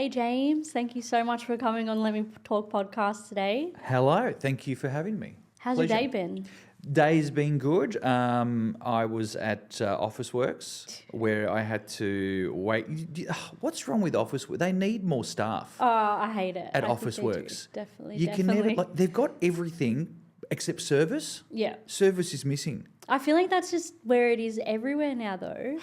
Hey, James. Thank you so much for coming on Let Me Talk podcast today. Hello, thank you for having me. How's Pleasure. your day been? Day's been good. I was at Officeworks where I had to wait. What's wrong with Officeworks? They need more staff Oh, I hate it. at I think they do. Officeworks. Definitely, You definitely. can never, they've got everything except service. Yeah. Service is missing. I feel like that's just where it is everywhere now, though.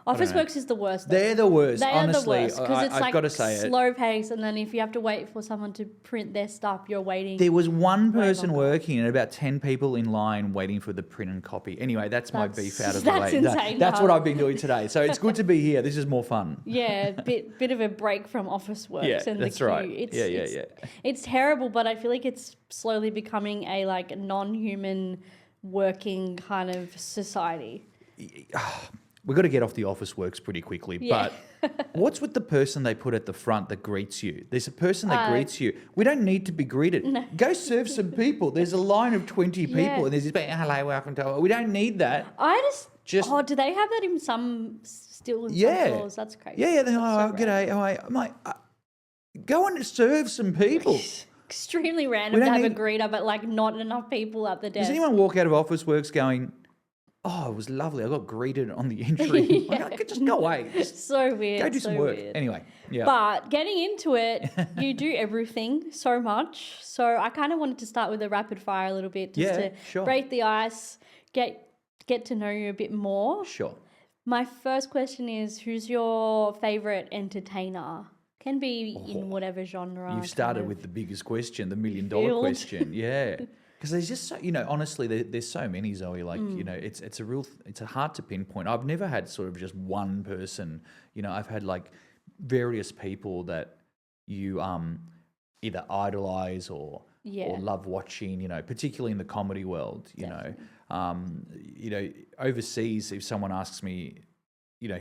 Officeworks is the worst. Though. They're the worst, They honestly. are the worst because it's I've like got to say it. slow pace, and then if you have to wait for someone to print their stuff, you're waiting. There was one person longer. working and about 10 people in line waiting for the print and copy. Anyway, that's my beef out of the that's way. insane, That's what huh? I've been doing today. So it's good to be here. This is more fun. Yeah, bit of a break from Officeworks. Yeah, and that's the queue. right. It's terrible, but I feel like it's slowly becoming a like non-human working kind of society. We've got to get off the Officeworks pretty quickly. Yeah. But what's with the person they put at the front that greets you? There's a person that greets you. We don't need to be greeted. No. Go serve some people. There's a line of 20 people Yeah. and there's this, hello, welcome to... We don't need that. Just- do they have that in some still in Yeah. some stores? That's crazy. Yeah, That's oh, so g'day. random. I'm like, go and serve some people. Extremely We random don't to have a need- greeter, but like not enough people at the desk. Does anyone walk out of Officeworks going, oh, it was lovely. I got greeted on the entry. Yeah. Like, just go away. Just So weird. go do some so work. weird. Anyway, yeah. But getting into it, you do everything so much. So I kind of wanted to start with a rapid fire a little bit, just Yeah, to sure. break the ice, get to know you a bit more. Sure. My first question is, who's your favorite entertainer? Can be in whatever genre. You've started kind of with the biggest question, the $1 million field. question. Yeah. Because there's just so, honestly, there's so many, Zoe. Like, it's a hard to pinpoint. I've never had sort of just one person. I've had like various people that you either idolize or love watching. Particularly in the comedy world. Overseas, if someone asks me,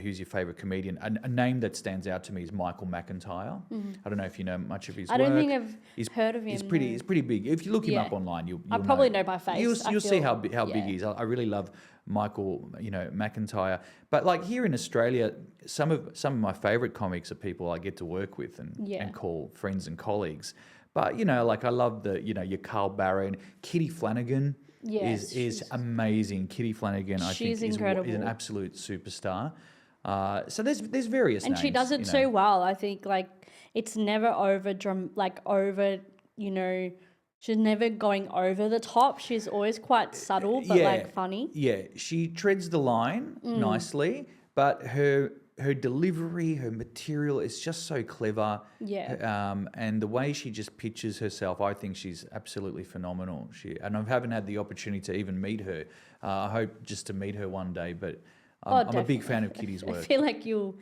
who's your favourite comedian? A name that stands out to me is Michael McIntyre. I don't know if you know much of his work. I don't think I've heard of him. He's pretty big. If you look him Yeah. up online, you'll I probably know by face. You'll see how big yeah. he is. I really love Michael, McIntyre. But like here in Australia, some of my favourite comics are people I get to work with and call friends and colleagues. But like I love your Carl Barron, Kitty Flanagan. Yes, is amazing. Kitty Flanagan, I think, she's is incredible. an absolute superstar. So there's various And names. she does it so well. I think like it's never she's never going over the top. She's always quite subtle but like funny. Yeah, she treads the line nicely, but her delivery, her material is just so clever. Yeah. And the way she just pitches herself, I think she's absolutely phenomenal. And I haven't had the opportunity to even meet her. I hope just to meet her one day, but I'm a big fan of Kitty's I work. feel like you'll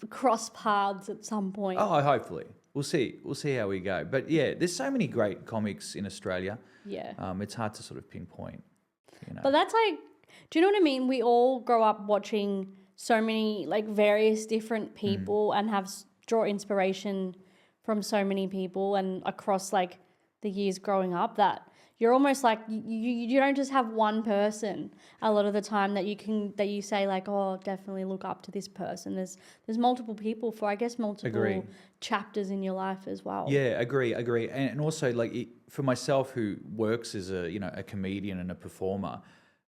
cross paths at some point. Oh, hopefully. We'll see how we go. But yeah, there's so many great comics in Australia. Yeah. It's hard to sort of pinpoint. But that's like, do you know what I mean? We all grow up watching so many like various different people and draw inspiration from so many people and across like the years growing up that you're almost like you don't just have one person a lot of the time that you say like, oh, definitely look up to this person. There's multiple people for, I guess, multiple chapters in your life as well. Yeah, agree. And also like for myself who works as a comedian and a performer,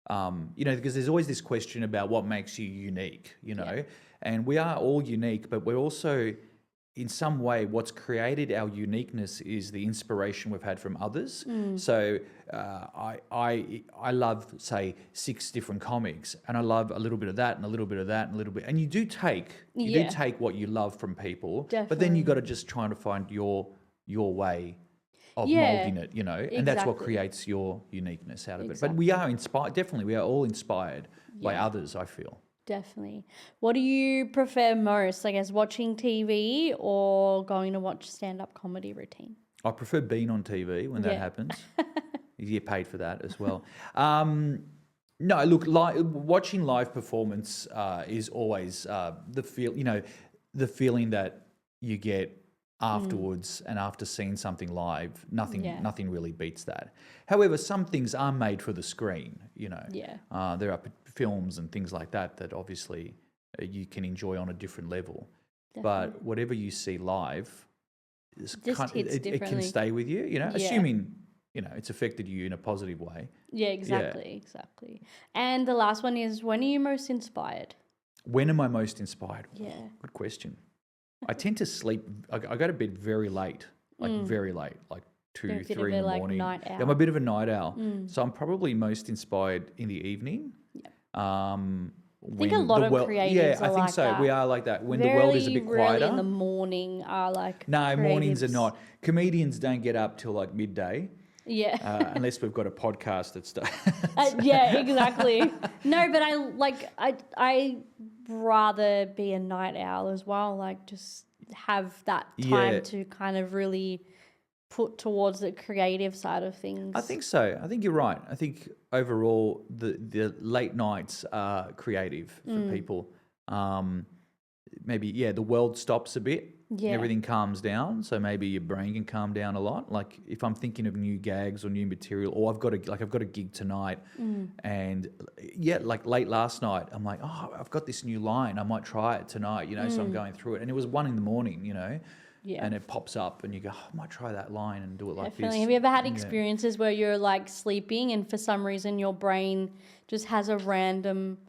because there's always this question about what makes you unique, and we are all unique, but we're also, in some way, what's created our uniqueness is the inspiration we've had from others. So I love, say, 6 different comics, and I love a little bit of that and a little bit of that and a little bit, and you do take what you love from people, but then you got to just try to find your way of molding it, and that's what creates your uniqueness out of it. But we are inspired, definitely, we are all inspired by others, I feel. Definitely. What do you prefer most, I guess, watching TV or going to watch stand-up comedy routine? I prefer being on TV when that happens. You get paid for that as well. No, look, watching live performance is always the feeling that you get afterwards and after seeing something live. Nothing really beats that. However, some things are made for the screen. There are films and things like that obviously you can enjoy on a different level. but whatever you see live, Just hits it can differently. stay with you, Yeah. assuming, it's affected you in a positive way. Yeah, exactly. And the last one is, when are you most inspired? When am I most inspired? Yeah. Good question. I tend to sleep. I go to bed very late, very late, like You're 2, a bit 3 of in a, the like, morning. night Yeah, I'm a owl. bit of a night owl, so I'm probably most inspired in the evening. I think a lot of creatives I are think like so. that. We are like that when the world is a bit Rarely in the quieter. morning are like No, mornings are creatives. not. Comedians don't get up till like midday. Yeah. Unless we've got a podcast that starts. Yeah, exactly. No, but I rather be a night owl as well. Like, just have that time Yeah. to kind of really put towards the creative side of things. I think so. I think you're right. I think overall the late nights are creative for people. Maybe the world stops a bit. Yeah. Everything calms down, so maybe your brain can calm down a lot. Like if I'm thinking of new gags or new material, or I've got a gig tonight, and like late last night, I'm like, oh, I've got this new line, I might try it tonight, so I'm going through it, and it was 1 a.m, Yeah. and it pops up, and you go, oh, I might try that line and do it like Definitely. this. Have you ever had Yeah. experiences where you're like sleeping and for some reason your brain just has a random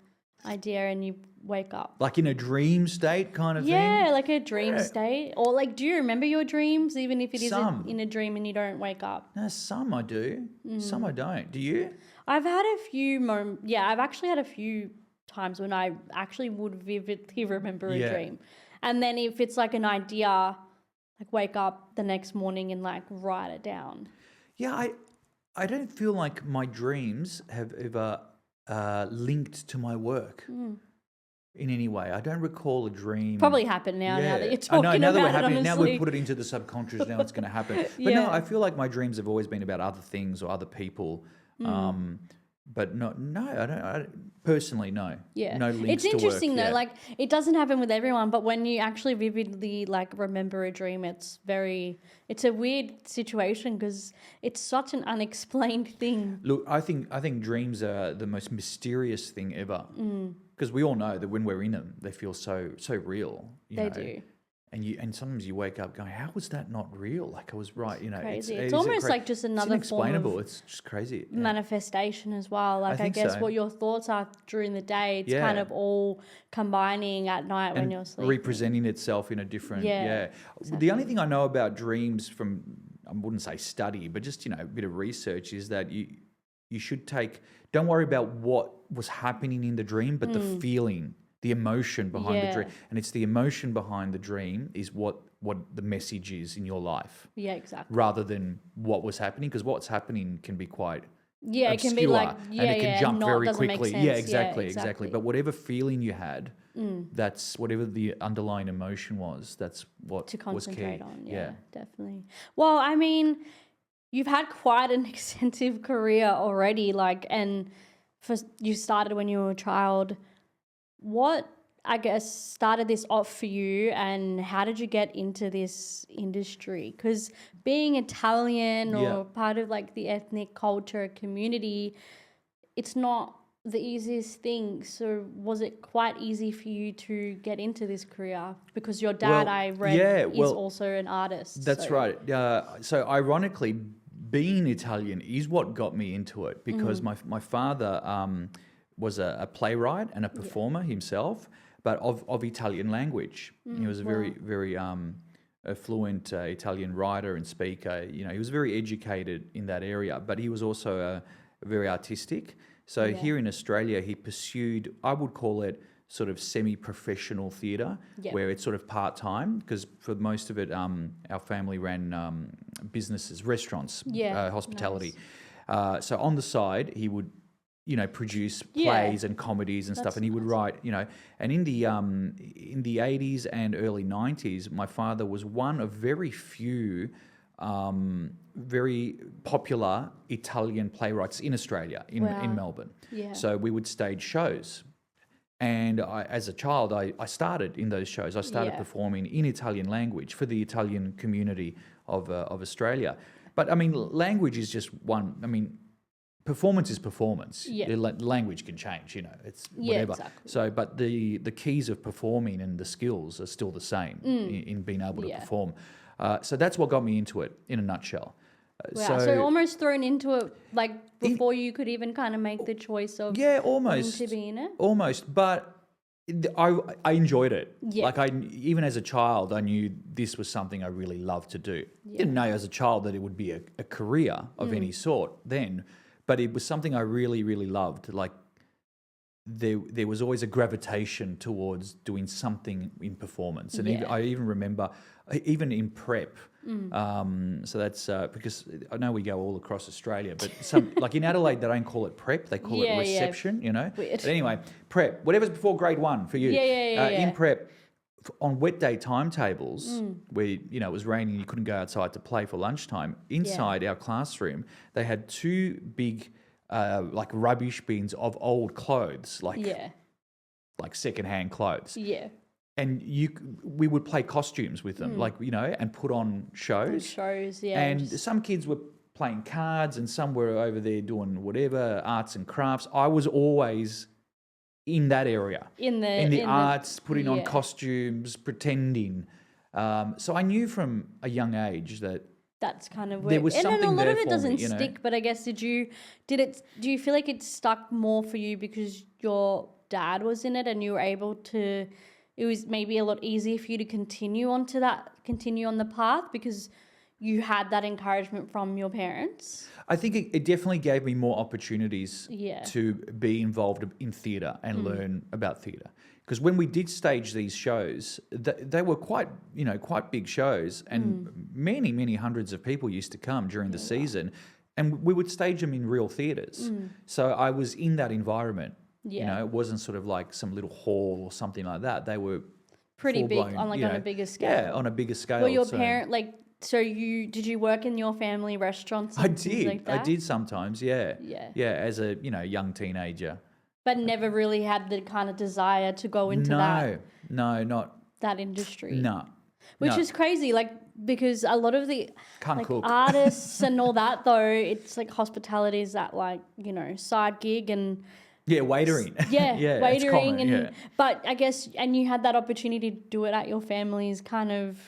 idea and you wake up? Like in a dream state kind of thing? Yeah, like a dream state. Or like, do you remember your dreams even if it is Some. in a dream and you don't wake up? No, some I do, some I don't. Do you? I've had a few I've actually had a few times when I actually would vividly remember a Yeah. dream. And then if it's like an idea, like wake up the next morning and like write it down. Yeah, I don't feel like my dreams have ever linked to my work in any way. I don't recall a dream. Probably happened now that you're I talking know, now that we're about it, happening, now honestly. we've put it into the subconscious, now it's going to happen. But no, Yeah. I feel like my dreams have always been about other things or other people. But no, I don't personally, no. Yeah. No links It's to work. interesting though, Yeah. like it doesn't happen with everyone, but when you actually vividly like remember a dream, it's a weird situation because it's such an unexplained thing. Look, I think dreams are the most mysterious thing ever. Because we all know that when we're in them, they feel so real. They do. And sometimes you wake up going, how was that not real? Like I was right, Crazy. It's almost like just another it's form inexplainable. of It's just crazy. Yeah. manifestation as well. Like I think guess so. what your thoughts are during the day, it's Yeah. kind of all combining at night when And you're sleeping. representing itself in a different Exactly. The only thing I know about dreams from, I wouldn't say study, but just a bit of research is that you should don't worry about what was happening in the dream, but the feeling, the emotion behind the dream. And it's the emotion behind the dream is what the message is in your life, Yeah, exactly. rather than what was happening, because what's happening can be quite Yeah, it can be obscure, like and it can jump very doesn't make quickly. sense. Yeah, exactly. But whatever feeling you had, Mm. that's whatever the underlying emotion was. That's what to was key. concentrate on. Yeah, definitely. Well, I mean, you've had quite an extensive career already, and you started when you were a child. What, I guess, started this off for you, and how did you get into this industry? Because being Italian or part of like the ethnic culture community, it's not the easiest thing. So was it quite easy for you to get into this career? Because your dad, I read, is also an artist. That's right. So ironically, being Italian is what got me into it, because my father was a playwright and a performer himself, but of Italian language. He was a very, very a fluent Italian writer and speaker. He was very educated in that area, but he was also very artistic. So here in Australia, he pursued, I would call it sort of semi-professional theatre, where it's sort of part-time, because for most of it, our family ran businesses, restaurants, hospitality. Nice. So on the side, he would, produce plays and comedies and stuff, and he would write, and in the 80s and early 90s, my father was one of very few very popular Italian playwrights in Australia, in Melbourne. Yeah. So we would stage shows. And as a child, I started in those shows. I started performing in Italian language for the Italian community of Australia. But, I mean, language is just one. I mean, performance is performance. Yeah. Your language can change, it's Yeah, whatever. exactly. So, but the keys of performing and the skills are still the same in being able to Yeah. perform. So that's what got me into it in a nutshell. Wow. So almost thrown into it, like before you could even kind of make the choice of yeah, wanting almost to be in it. almost, but I enjoyed it. Yeah. Like even as a child, I knew this was something I really loved to do. Didn't know as a child that it would be a career of any sort then, but it was something I really, really loved. Like there was always a gravitation towards doing something in performance, and I even remember, even in prep. So that's because I know we go all across Australia, but some like in Adelaide they don't call it prep; they call it reception. Weird. But anyway, prep, whatever's before grade 1 for you. In prep, on wet day timetables where it was raining, you couldn't go outside to play for lunchtime. Inside our classroom, they had 2 big like rubbish bins of old clothes, like secondhand clothes. Yeah. And we would play costumes with them, and put on shows. And some kids were playing cards, and some were over there doing whatever, arts and crafts. I was always in that area, in the arts, putting on costumes, pretending. So I knew from a young age that that's kind of there was something and a lot there of it for doesn't me, stick. But I guess do you feel like it stuck more for you because your dad was in it and you were able to? It was maybe a lot easier for you to continue on the path because you had that encouragement from your parents. I think it definitely gave me more opportunities to be involved in theatre and learn about theatre. Because when we did stage these shows, they were quite big shows, and many, many hundreds of people used to come during the season, and we would stage them in real theatres. So I was in that environment. It wasn't sort of like some little hall or something like that. They were pretty big on a bigger scale. Yeah, on a bigger scale. Well, your parent did you work in your family restaurants? I did. Things like that? I did sometimes. Yeah. Yeah. Yeah, as a young teenager. But never really had the kind of desire to go into that industry. No. Which is crazy, because a lot of the Can't cook. artists and all that though, it's like hospitality is that side gig and yeah, waitering. Yeah, waitering common, but I guess you had that opportunity to do it at your family's kind of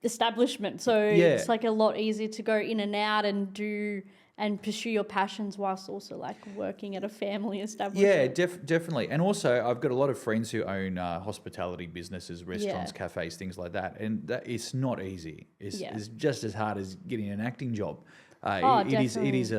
establishment. So it's like a lot easier to go in and out and do and pursue your passions whilst also working at a family establishment. Yeah, definitely. And also I've got a lot of friends who own hospitality businesses, restaurants, cafes, things like that. And it's not easy. It's just as hard as getting an acting job. It is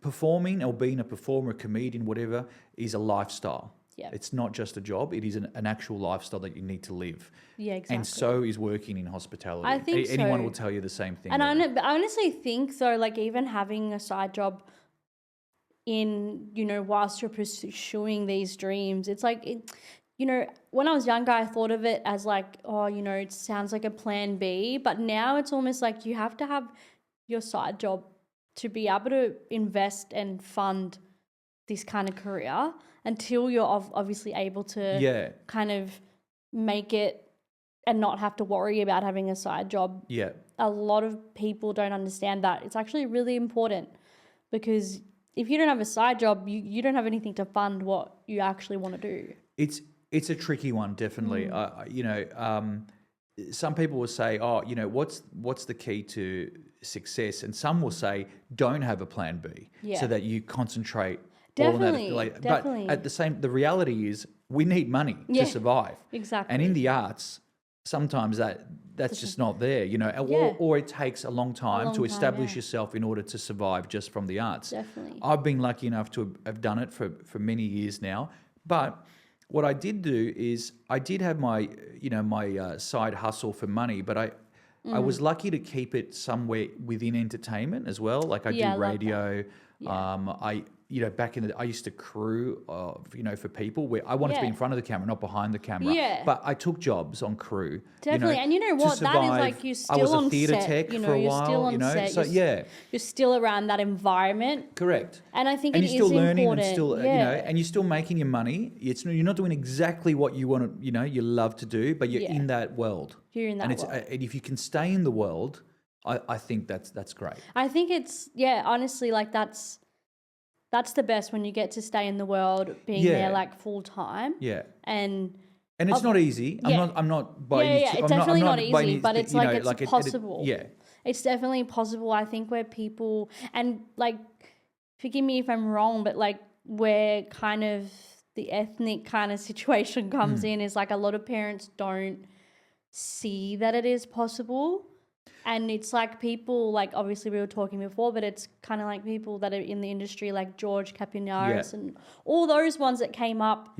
performing or being a performer, a comedian, whatever, is a lifestyle. Yeah. It's not just a job. It is an actual lifestyle that you need to live. Yeah, exactly. And so is working in hospitality. I think anyone will tell you the same thing. And I honestly think though, even having a side job in, whilst you're pursuing these dreams, it's when I was younger, I thought of it as it sounds like a plan B, but now it's almost like you have to have your side job to be able to invest and fund this kind of career until you're obviously able to kind of make it and not have to worry about having a side job. Yeah. A lot of people don't understand that. It's actually really important because if you don't have a side job, you don't have anything to fund what you actually want to do. It's a tricky one, definitely. Some people will say, what's the key to success? And some will say, don't have a plan B so that you concentrate. Definitely. But at the reality is we need money to survive. Exactly. And in the arts, sometimes that's just not there, or it takes a long time to establish yourself in order to survive just from the arts. Definitely. I've been lucky enough to have done it for many years now. But what I did do is I did have my side hustle for money, but I was lucky to keep it somewhere within entertainment as well. Like I do radio. Back in I used to crew, for people where I wanted to be in front of the camera, not behind the camera. Yeah. But I took jobs on crew. Definitely. And you know what? That is you're still on set. I was a theatre tech for a while. You're still on set. So you're still around that environment. Correct. And I think you're still learning important. And still, and you're still making your money. You're not doing exactly what you want to, you love to do, but you're in that world. You're in that world. And if you can stay in the world, I think that's great. I think it's, honestly, like that's the best when you get to stay in the world being Yeah. there like full time. Yeah. And it's not easy. yeah. I'm not by any it's definitely not easy, but it's like it's possible. Yeah. It's definitely possible. I think where people, and like, forgive me if I'm wrong, but like where kind of the ethnic kind of situation comes in is like a lot of parents don't see that it is possible. And it's like people, like obviously we were talking before, but it's kind of like people that are in the industry like George Capinaris and all those ones that came up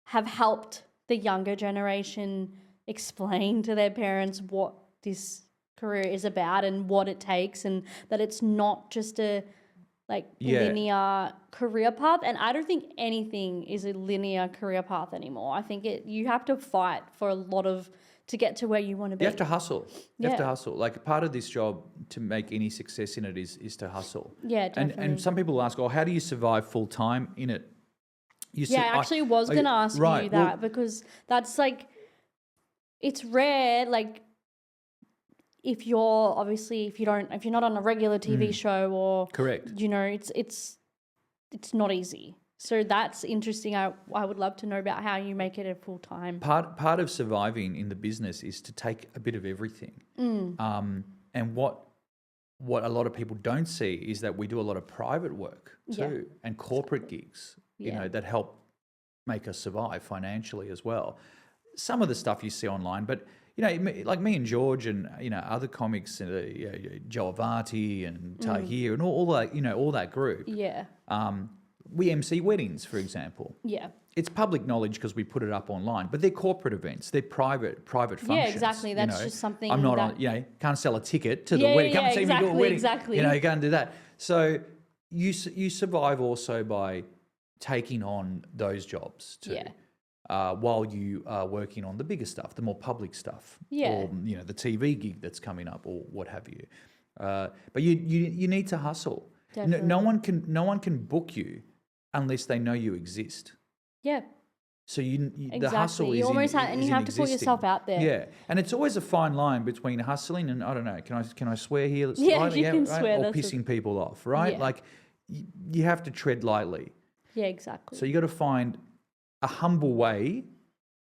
have helped the younger generation explain to their parents what this career is about and what it takes, and that it's not just a linear career path. And I don't think anything is a linear career path anymore. I think you have to fight for a lot to get to where you want to be. You have to hustle. You have to hustle. Like part of this job to make any success in it is to hustle. Yeah, definitely. And some people ask, how do you survive full time in it? I actually was going to ask you that, because that's like, it's rare. Like if you're not on a regular TV show or correct, it's not easy. So that's interesting. I would love to know about how you make it a full time. Part of surviving in the business is to take a bit of everything. And what a lot of people don't see is that we do a lot of private work too, and corporate gigs, that help make us survive financially as well. Some of the stuff you see online, but like me and George and other comics, Joe Avati and Tahir and all that, all that group. Yeah. We MC weddings, for example. Yeah. It's public knowledge because we put it up online, but they're corporate events. They're private functions. Yeah, exactly. That's just something. I'm not can't sell a ticket to the wedding. Come and see me do a wedding. Exactly. You can't do that. So you survive also by taking on those jobs too. While you are working on the bigger stuff, the more public stuff, or the TV gig that's coming up, or what have you. But you need to hustle. No one can book you unless they know you exist. Yeah. So exactly. The hustle is you have to put yourself out there. Yeah, and it's always a fine line between hustling and, I don't know, can I swear here? Yeah, you can swear. Or pissing people off, right? Yeah. Like you have to tread lightly. Yeah, exactly. So you got to find a humble way.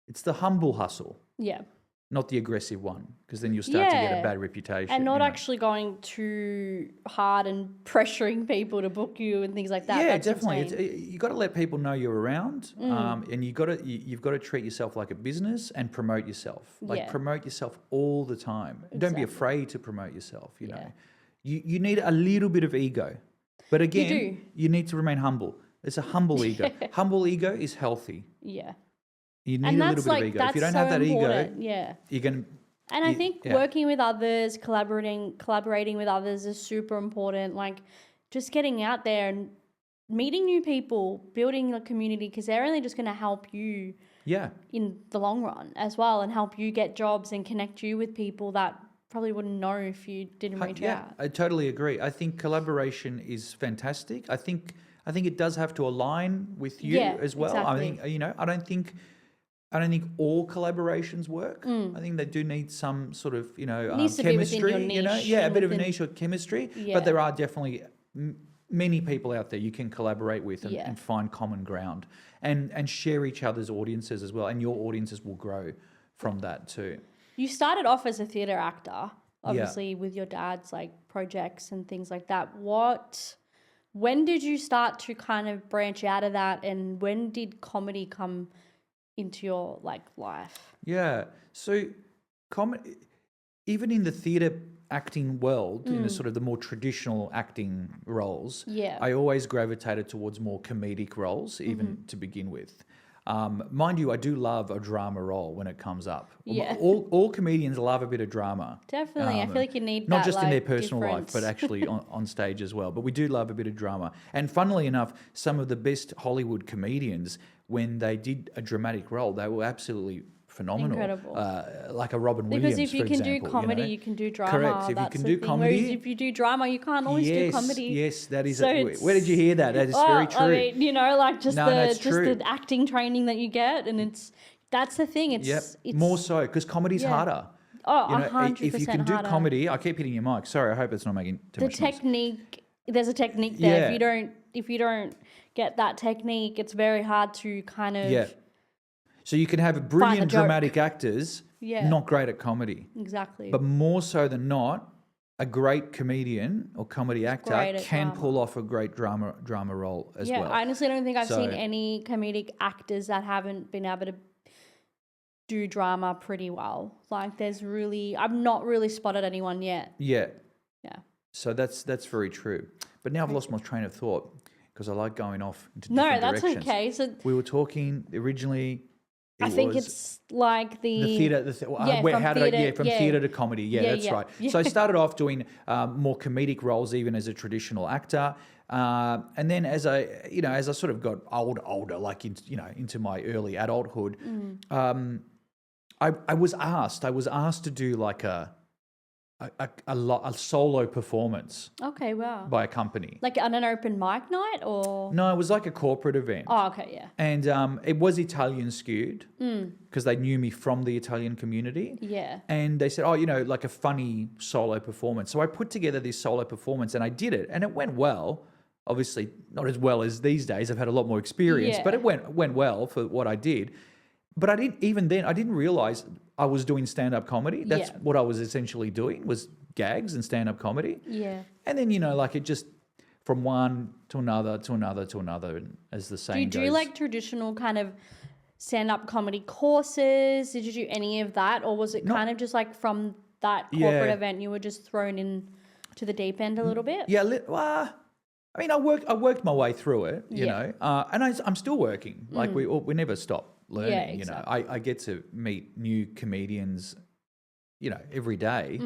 It's the humble hustle. Yeah. Not the aggressive one, because then you'll start to get a bad reputation. And not actually going too hard and pressuring people to book you and things like that. Yeah, definitely. You got to let people know you're around, and you've got to treat yourself like a business and promote yourself. Promote yourself all the time. Exactly. Don't be afraid to promote yourself. You know, you need a little bit of ego, but again, you need to remain humble. It's a humble ego. Humble ego is healthy. Yeah. You need a little bit of ego. If you don't have that ego, you're going to... And I think working with others, collaborating with others is super important. Like just getting out there and meeting new people, building a community, because they're only just going to help you in the long run as well, and help you get jobs and connect you with people that probably wouldn't know if you didn't reach out. I totally agree. I think collaboration is fantastic. I think it does have to align with you as well. Exactly. I don't think all collaborations work. I think they do need some sort of, chemistry, a bit of a niche or chemistry. Yeah. But there are definitely many people out there you can collaborate with and find common ground and share each other's audiences as well. And your audiences will grow from that too. You started off as a theatre actor, obviously with your dad's like projects and things like that. When did you start to kind of branch out of that, and when did comedy come into your life? Yeah. So comedy, even in the theatre acting world, in the sort of the more traditional acting roles, I always gravitated towards more comedic roles, even to begin with. Mind you, I do love a drama role when it comes up. Yeah. All comedians love a bit of drama. Definitely. I feel like you need not that, just in their personal difference. life, but actually on stage as well. But we do love a bit of drama. And funnily enough, some of the best Hollywood comedians, when they did a dramatic role, they were absolutely phenomenal. Incredible. Like a Robin Williams, because if you can do comedy, you can do drama. Correct. If you can do comedy. Whereas if you do drama, you can't always do comedy. Yes, that is. Where did you hear that? That is very true. I mean, the acting training that you get, and that's the thing. It's more so because comedy's harder. Oh, You know, 100% if you can do harder. comedy, I keep hitting your mic. Sorry, I hope it's not making too The much noise. technique, there's a technique there. Yeah. If you don't get that technique, it's very hard to kind of Yeah. So you can have find the brilliant joke. dramatic actors, Yeah. not great at comedy. Exactly. But more so than not, a great comedian or comedy actor great at can drama. pull off a great drama role as yeah, well. I honestly don't think I've seen So- any comedic actors that haven't been able to do drama pretty well. Like I've not really spotted anyone yet. Yeah. Yeah. So that's very true. But now I've lost my train of thought because I like going off into No, different that's directions. okay. So We were talking originally. I think it's like the theatre. From theatre to comedy. Yeah, Yeah, that's yeah. right. So I started off doing more comedic roles, even as a traditional actor, and then as I sort of got older, like into my early adulthood, I was asked to do like a solo performance Okay, wow. by a company. Like on an open mic night or? No, it was like a corporate event. Oh, okay, yeah. And it was Italian skewed because they knew me from the Italian community. Yeah. And they said, like a funny solo performance. So I put together this solo performance and I did it and it went well. Obviously not as well as these days. I've had a lot more experience, but it went well for what I did. But I didn't realize I was doing stand-up comedy. That's what I was essentially doing was gags and stand-up comedy. Yeah. And then, it just from one to another to another to another, and as the saying Do you do goes. like traditional kind of stand-up comedy courses? Did you do any of that? Or was it kind of just like from that corporate event you were just thrown in to the deep end a little bit? Yeah, I mean, I worked my way through it, you know, and I'm still working. Like we never stop learning. Yeah, You know, exactly. I get to meet new comedians, every day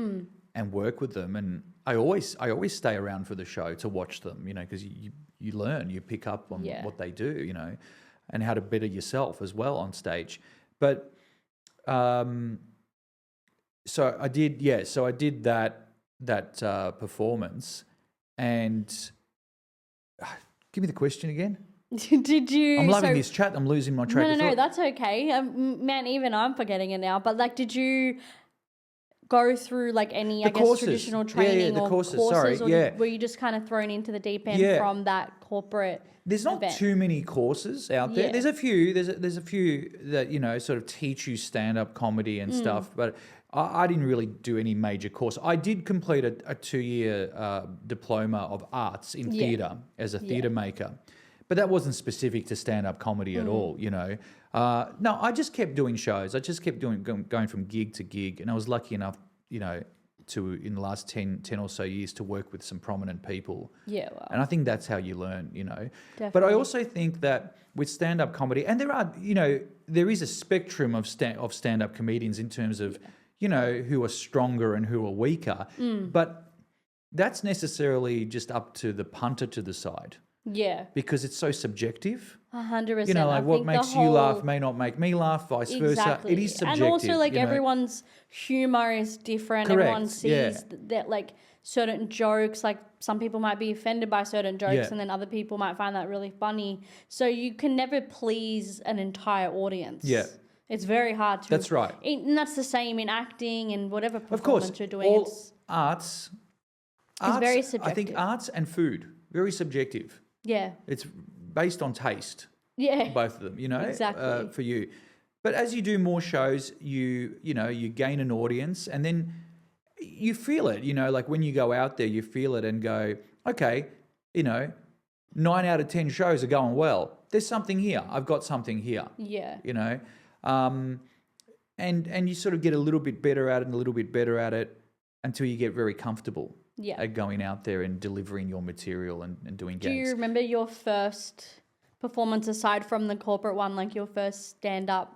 and work with them, and I always stay around for the show to watch them, because you learn, you pick up on what they do, and how to better yourself as well on stage. But so I did that performance, and give me the question again. Did you? I'm loving this chat. I'm losing my track of No, thought. that's okay. Man, even I'm forgetting it now. But like, did you go through like any, courses. traditional training the or courses, courses? sorry, Or were you just kind of thrown into the deep end from that corporate There's not event? too many courses out there. Yeah. There's a few. There's a few that sort of teach you stand-up comedy and stuff. But I didn't really do any major course. I did complete a 2-year diploma of arts in theatre as a theatre maker. But that wasn't specific to stand-up comedy at all, No, I just kept doing shows. I just kept going from gig to gig. And I was lucky enough, to, in the last 10 or so years, to work with some prominent people. Yeah, wow. And I think that's how you learn, But I Definitely. also think that with stand-up comedy, and there is a spectrum of stand-up comedians in terms of, who are stronger and who are weaker. But that's necessarily just up to the punter to decide. Yeah, Because it's so subjective. 100%. Like what makes you laugh may not make me laugh, vice versa. It is subjective. And also, like, everyone's humor is different. Correct, Everyone sees that, like, certain jokes, like, some people might be offended by certain jokes and then other people might find that really funny. So you can never please an entire audience. Yeah. It's very hard to. That's right. And that's the same in acting and whatever Of performance course, you're doing. all arts, very I subjective. think arts and food, very subjective. Yeah. It's based on taste. Yeah. Both of them, Exactly. for you. But as you do more shows, you gain an audience, and then you feel it. Like when you go out there, you feel it and go, okay, 9 out of 10 shows are going well. There's something here. I've got something here. Yeah. And you sort of get a little bit better at it and a little bit better at it until you get very comfortable. Yeah. At going out there and delivering your material and doing Do gags. you remember your first performance aside from the corporate one, like your first stand-up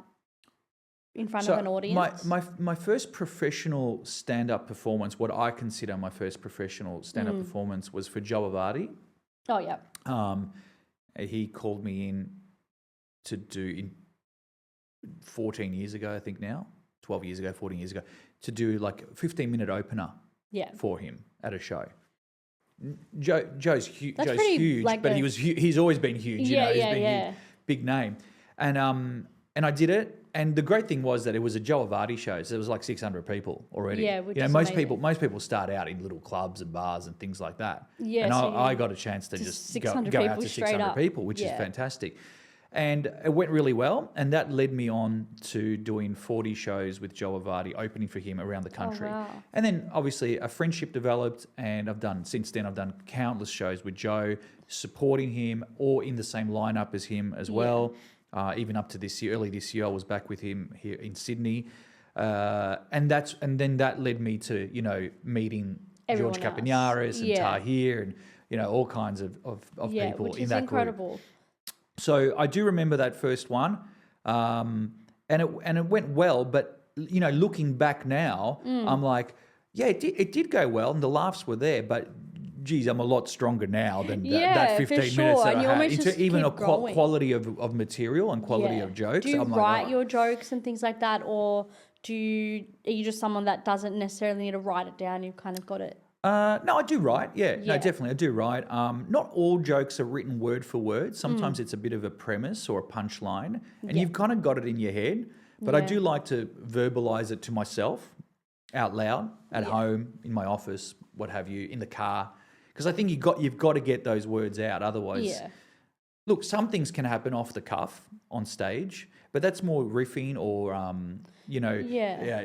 in front of an audience? My first professional stand-up performance, what I consider my first professional stand-up performance, was for Joe Avati. Oh, yeah. He called me in to do 14 years ago, I think now, 12 years ago, 14 years ago, to do like a 15-minute opener for him at a show. Joe's pretty, huge, like but he's always been huge. He's been Yeah. big name. And And I did it. And the great thing was that it was a Joe Avati show, so there was like 600 people already. Yeah, which you know, is most amazing. people start out in little clubs and bars and things like that. Yeah, and so I got a chance to just just go 600 out people to straight 600 up. people, which is Yeah. fantastic. And it went really well, and that led me on to doing 40 shows with Joe Avati, opening for him around the country. wow. And then obviously a friendship developed, and since then I've done countless shows with Joe, supporting him or in the same lineup as him as well. Even up to this year, early this year, I was back with him here in Sydney. And then that led me to, meeting Everyone George else. Capanaris and Yeah. Tahir and, all kinds of Yeah, people which in is that incredible. group. So I do remember that first one, and it went well. But looking back now, I'm like, yeah, it did go well, and the laughs were there. But geez, I'm a lot stronger now than that Yeah, for 15 minutes sure. that And I you had. almost just Even keep a going. quality of material and quality of jokes. Do you I'm like, write oh. your jokes and things like that, or are you just someone that doesn't necessarily need to write it down? You've kind of got it. No, I do write. Yeah, no, Yeah. definitely, I do write. Not all jokes are written word for word. Sometimes it's a bit of a premise or a punchline, and Yeah. you've kind of got it in your head. But I Yeah. do like to verbalize it to myself out loud at Yeah. home, in my office, what have you, in the car, because I think you've got to get those words out. Otherwise, Yeah. look, some things can happen off the cuff on stage, but that's more riffing or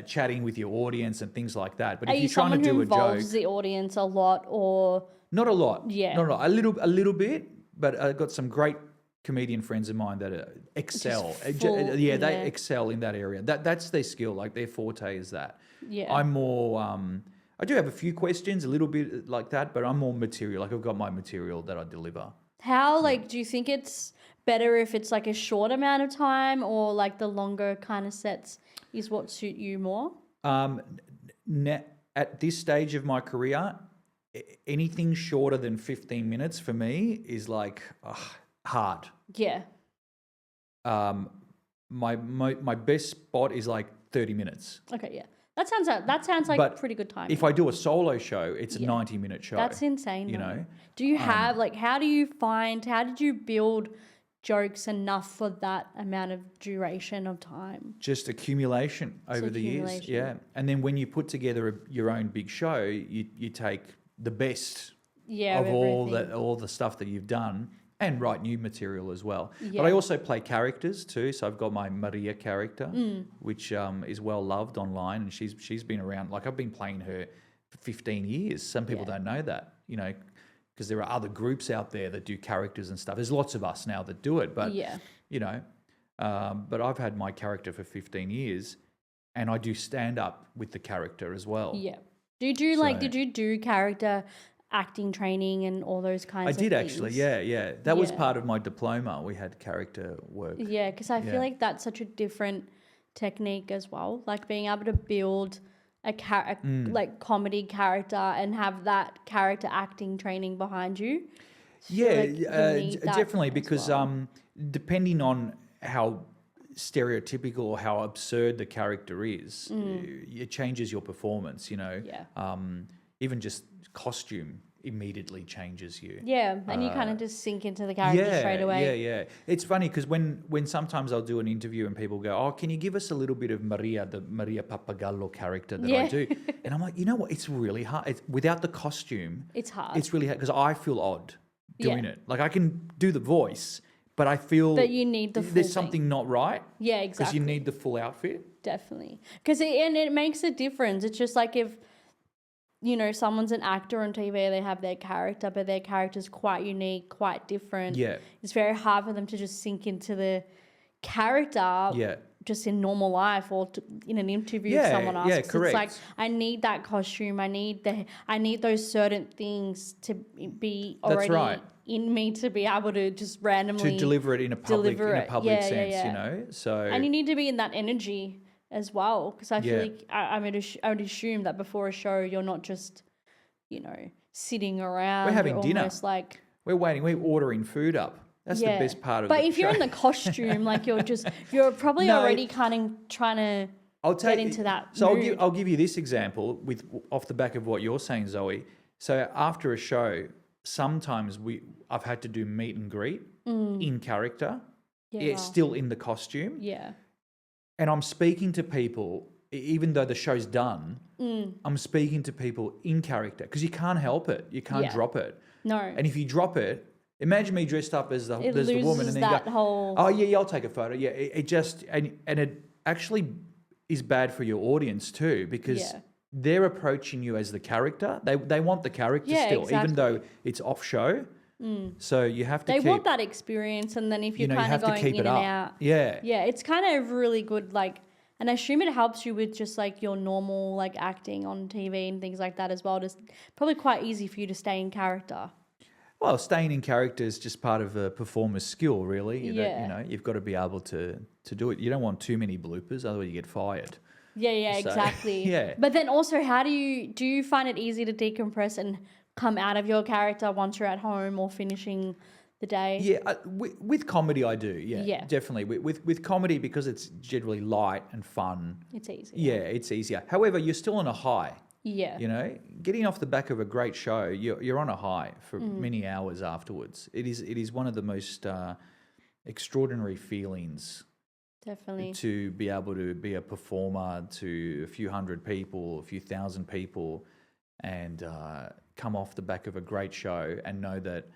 chatting with your audience and things like that. But Are if you you're trying someone to who do a joke, involves the audience a lot, or not a lot. Yeah. Not a lot. A little bit, but I've got some great comedian friends of mine that excel. full, They yeah. excel in that area. That's their skill. Like their forte is that. Yeah. I'm more. I do have a few questions, a little bit like that, but I'm more material. Like I've got my material that I deliver. how do you think it's better if it's like a short amount of time, or like the longer kind of sets is what suit you more? At this stage of my career, anything shorter than 15 minutes for me is like hard. Yeah. My best spot is like 30 minutes. Okay. Yeah. That sounds like But pretty good time. If I do a solo show, it's a Yeah. 90-minute show. That's insane. You though. know? Do you have how did you build jokes enough for that amount of duration of time? Just accumulation over the years. accumulation. Yeah. And then when you put together your own big show, you take the best Yeah. of everything. all the stuff that you've done and write new material as well. Yeah. But I also play characters too. So I've got my Maria character, Mm. which is well loved online, and she's been around. Like I've been playing her for 15 years. Some people Yeah. don't know that, because there are other groups out there that do characters and stuff. There's lots of us now that do it, but Yeah. but I've had my character for 15 years, and I do stand up with the character as well. Yeah. Did you did you do character acting training and all those kinds I of did things? actually, yeah. That was Yeah. part of my diploma. We had character work. Yeah, because I Yeah. feel like that's such a different technique as well. Like being able to build a like comedy character and have that character acting training behind you. Yeah, like you need that definitely, as because well. depending on how stereotypical or how absurd the character is, it changes your performance. Yeah. Even just costume immediately changes you. Yeah, and you kind of just sink into the character straight away. Yeah. It's funny because when sometimes I'll do an interview and people go, "Oh, can you give us a little bit of Maria, the Maria Papagallo character that I Yeah. do?" And I'm like, you know what? It's really hard. Without the costume, It's hard. it's really hard because I feel odd doing Yeah. it. Like I can do the voice, but I feel But you need the full there's thing. something not right Yeah, because exactly. you need the full outfit. Definitely. Because it makes a difference. It's just like if, someone's an actor on TV, they have their character, but their character's quite unique, quite different. Yeah. It's very hard for them to just sink into the character Yeah. just in normal life or in an interview Yeah, if someone asks. yeah, It's correct. like, I need that costume. I need those certain things to be That's already right. in me to be able to just randomly To deliver it in a public Yeah, sense, yeah. So and you need to be in that energy as well, because I feel Yeah. like I would assume that before a show you're not just, sitting around. We're having You're dinner. almost like, we're waiting. We're ordering food up. That's yeah. the best part of But the if you're in show. the costume, like you're probably No. already kind of trying to I'll get into that So mood. I'll give you this example off the back of what you're saying, Zoe. So after a show, sometimes I've had to do meet and greet in character, Yeah, it's wow. still in the costume. Yeah. And I'm speaking to people, even though the show's done, Mm. I'm speaking to people in character because you can't help it. You can't Yeah. drop it. No. And if you drop it, imagine me dressed up as the It woman loses and then that go, whole... oh, yeah, I'll take a photo. Yeah, it just, and it actually is bad for your audience too because Yeah. they're approaching you as the character. They want the character Yeah, still, even though exactly. it's off show. So you have to They keep, want that experience, and then if you're you kind of have to going keep in it and up. out... Yeah. Yeah, it's kind of really good, like... And I assume it helps you with just, like, your normal, like, acting on TV and things like that as well. It's probably quite easy for you to stay in character. Well, staying in character is just part of a performer's skill, really. Yeah. That, you've got to be able to do it. You don't want too many bloopers, otherwise you get fired. Yeah, So, exactly. yeah. But then also, how do you find it easy to decompress and come out of your character once you're at home or finishing the day? Yeah, with comedy I do. Yeah, Yeah. definitely. With comedy, because it's generally light and fun. It's easy. Yeah, it's easier. However, you're still on a high. Yeah. Getting off the back of a great show, you're on a high for many hours afterwards. It is one of the most extraordinary feelings Definitely. to be able to be a performer to a few hundred people, a few thousand people, and come off the back of a great show and know that,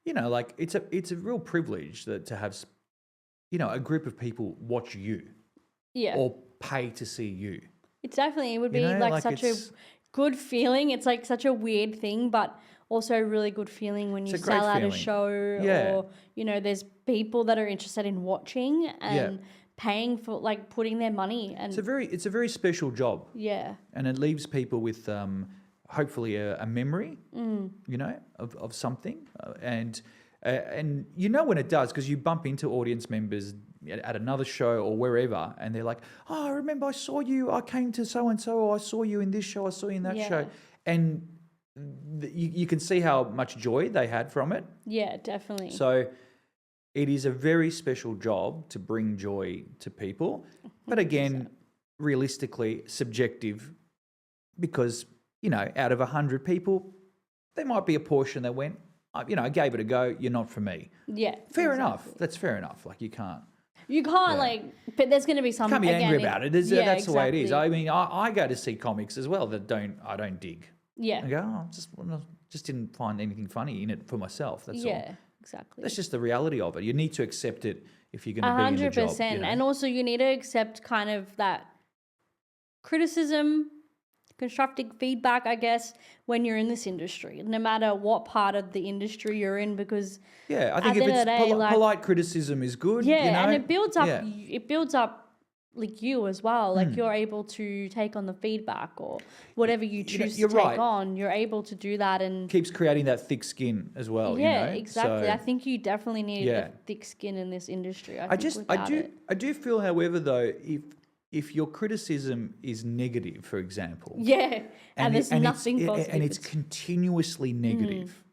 like it's a real privilege that to have, a group of people watch you Yeah. or pay to see you. It's definitely, it would be like such a good feeling. It's like such a weird thing, but also a really good feeling when you It's a great sell out a feeling. show Yeah. or, there's people that are interested in watching and paying for, like, putting their money. And It's a very special job, yeah. and it leaves people with hopefully a memory, of something, and when it does, because you bump into audience members at another show or wherever, and they're like, "Oh, I remember I saw you. I came to so and so, or I saw you in this show. I saw you in that show," and you can see how much joy they had from it. Yeah, definitely. So it is a very special job to bring joy to people, but again, realistically subjective, because out of 100 people, there might be a portion that went, I gave it a go. You're not for me. Yeah. Fair enough. That's fair enough. Like you can't but there's going to be some... be angry about it. That's the way it is. exactly. I mean, I go to see comics as well that I don't dig. Yeah. I go, just didn't find anything funny in it for myself. That's all. Yeah, exactly. That's just the reality of it. You need to accept it if you're going to be in the job. 100%. And also you need to accept kind of that criticism, constructive feedback, I guess, when you're in this industry, no matter what part of the industry you're in, because I think if it's polite criticism is good. Yeah, and it builds up. Yeah. It builds up like you as well. Like you're able to take on the feedback or whatever you choose to take on. You're able to do that and keeps creating that thick skin as well. Yeah, exactly. So, I think you definitely need a thick skin in this industry. I do feel, however, though, if your criticism is negative, for example, and there's nothing positive, and it's continuously negative,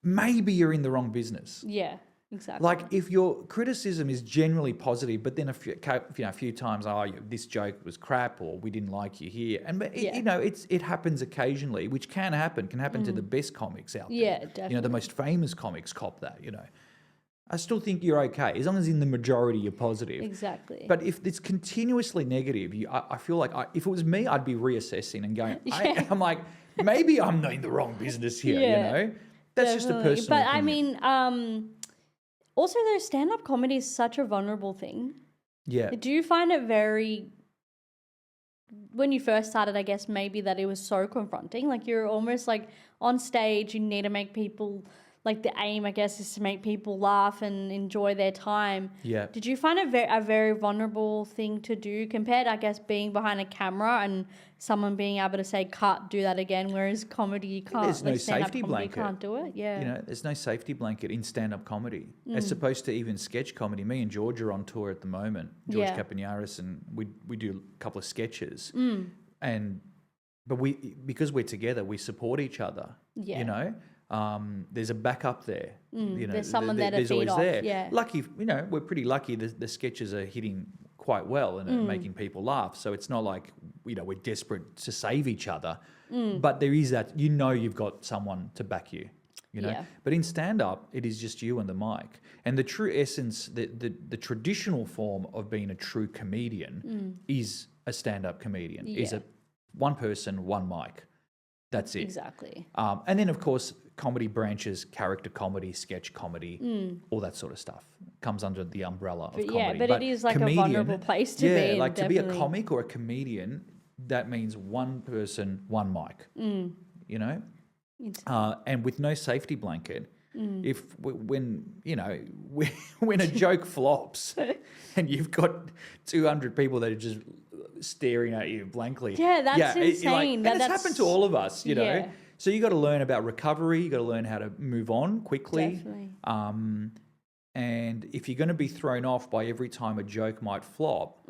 maybe you're in the wrong business. Yeah, exactly. Like if your criticism is generally positive, but then a few times, this joke was crap, or we didn't like you here, and it happens occasionally, which can happen to the best comics out there. Yeah, definitely. The most famous comics cop that. I still think you're okay as long as in the majority you're positive. Exactly. But if it's continuously negative, I feel like if it was me, I'd be reassessing and going, I'm like, maybe I'm in the wrong business here. That's just a personal But opinion. I mean, also though, stand-up comedy is such a vulnerable thing. Yeah. Do you find it very, when you first started, I guess maybe that it was so confronting, like you're almost like on stage, you need to make people, like the aim, I guess, is to make people laugh and enjoy their time. Yeah. Did you find it a very vulnerable thing to do compared, I guess, being behind a camera and someone being able to say, cut, do that again, whereas comedy, you can't. There's no stand-up safety comedy, blanket. You can't do it, yeah. There's no safety blanket in stand-up comedy. As opposed to even sketch comedy. Me and George are on tour at the moment, George Capignaris, and we do a couple of sketches. But because we're together, we support each other, there's a backup there. There's someone there to there's feed always off. there. Yeah. Lucky, we're pretty lucky. The sketches are hitting quite well and are making people laugh. So it's not like we're desperate to save each other. But there is that you've got someone to back you. you know. Yeah. But in stand-up, it is just you and the mic. And the true essence, the traditional form of being a true comedian is a stand-up comedian. Is Yeah. a one person, one mic. That's it. Exactly. And then, of course, comedy branches, character comedy, sketch comedy, all that sort of stuff comes under the umbrella of But comedy. yeah, but it is like a vulnerable place to be in, like to be a definitely. comic or a comedian, that means one person, one mic, you know? And with no safety blanket, when a joke flops and you've got 200 people that are just staring at you blankly. Yeah, that's insane. And it's happened to all of us, you know. Yeah. So you got to learn about recovery. You got to learn how to move on quickly. Definitely. And if you're going to be thrown off by every time a joke might flop,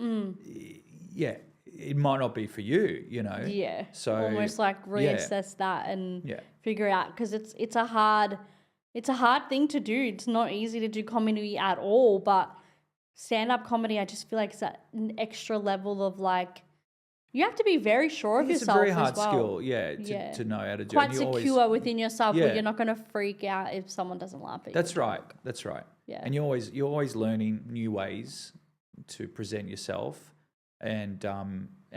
yeah, it might not be for you, you know. Yeah. So almost like reassess that and figure out, because it's a hard thing to do. It's not easy to do comedy at all, but stand-up comedy, I just feel like it's at an extra level of like, you have to be very sure of it's yourself a very hard as well. skill, to know how to do. Quite And you secure within yourself, where Yeah. you're not going to freak out if someone doesn't laugh at you. That's right. That's right. Yeah. And you're always learning new ways to present yourself, and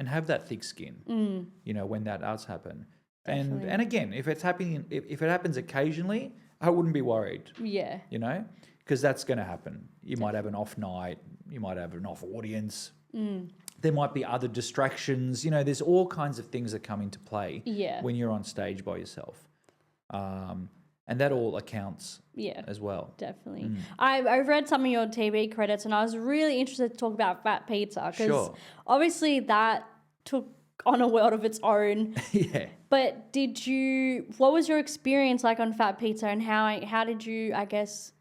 have that thick skin. You know, when that does happen. Definitely. And again, if it's happening, if it happens occasionally, I wouldn't be worried. Yeah. You know, because that's going to happen. You might have an off night. You might have an off audience. There might be other distractions. You know, there's all kinds of things that come into play when you're on stage by yourself. And that all accounts as well. Definitely. I've read some of your TV credits, and I was really interested to talk about Fat Pizza, because obviously that took on a world of its own. Yeah. But what was your experience like on Fat Pizza, and how did you, I guess,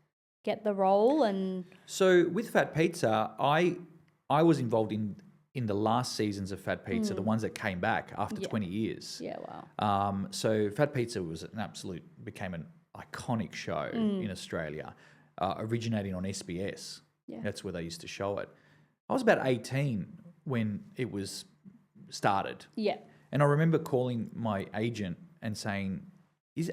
get the role? And so with Fat Pizza, I was involved in the last seasons of Fat Pizza, the ones that came back after 20 years. Yeah, wow. So Fat Pizza became an iconic show in Australia, originating on SBS. Yeah. That's where they used to show it. I was about 18 when it was started. Yeah. And I remember calling my agent and saying,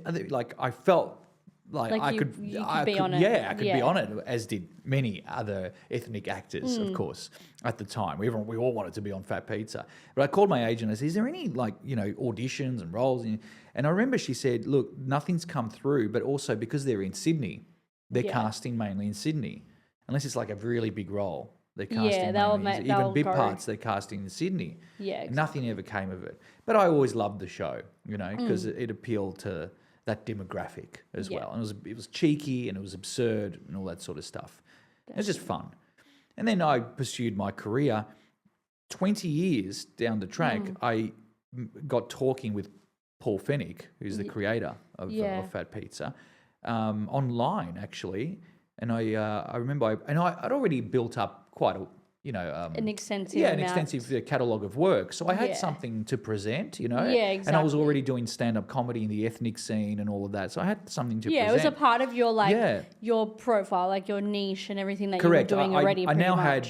I felt like I could be on it. Yeah, I could be on it, as did many other ethnic actors, of course, at the time. We all wanted to be on Fat Pizza. But I called my agent and I said, is there any auditions and roles? And I remember she said, look, nothing's come through, but also because they're in Sydney, they're casting mainly in Sydney. Unless it's like a really big role. They're casting mainly. Even big parts, they're casting in Sydney. Yeah, exactly. Nothing ever came of it. But I always loved the show, you know, because it appealed to that demographic as well. And it was cheeky and it was absurd and all that sort of stuff. It was just fun. And then I pursued my career. 20 years down the track, I got talking with Paul Fennick, who's the creator of Fat Pizza, online actually. And I remember, I'd already built up quite a, an extensive catalogue of work. So I had something to present, you know. Yeah, exactly. And I was already doing stand-up comedy in the ethnic scene and all of that. So I had something to present. Yeah, it was a part of your your profile, like your niche and everything that Correct. you were doing already. I now had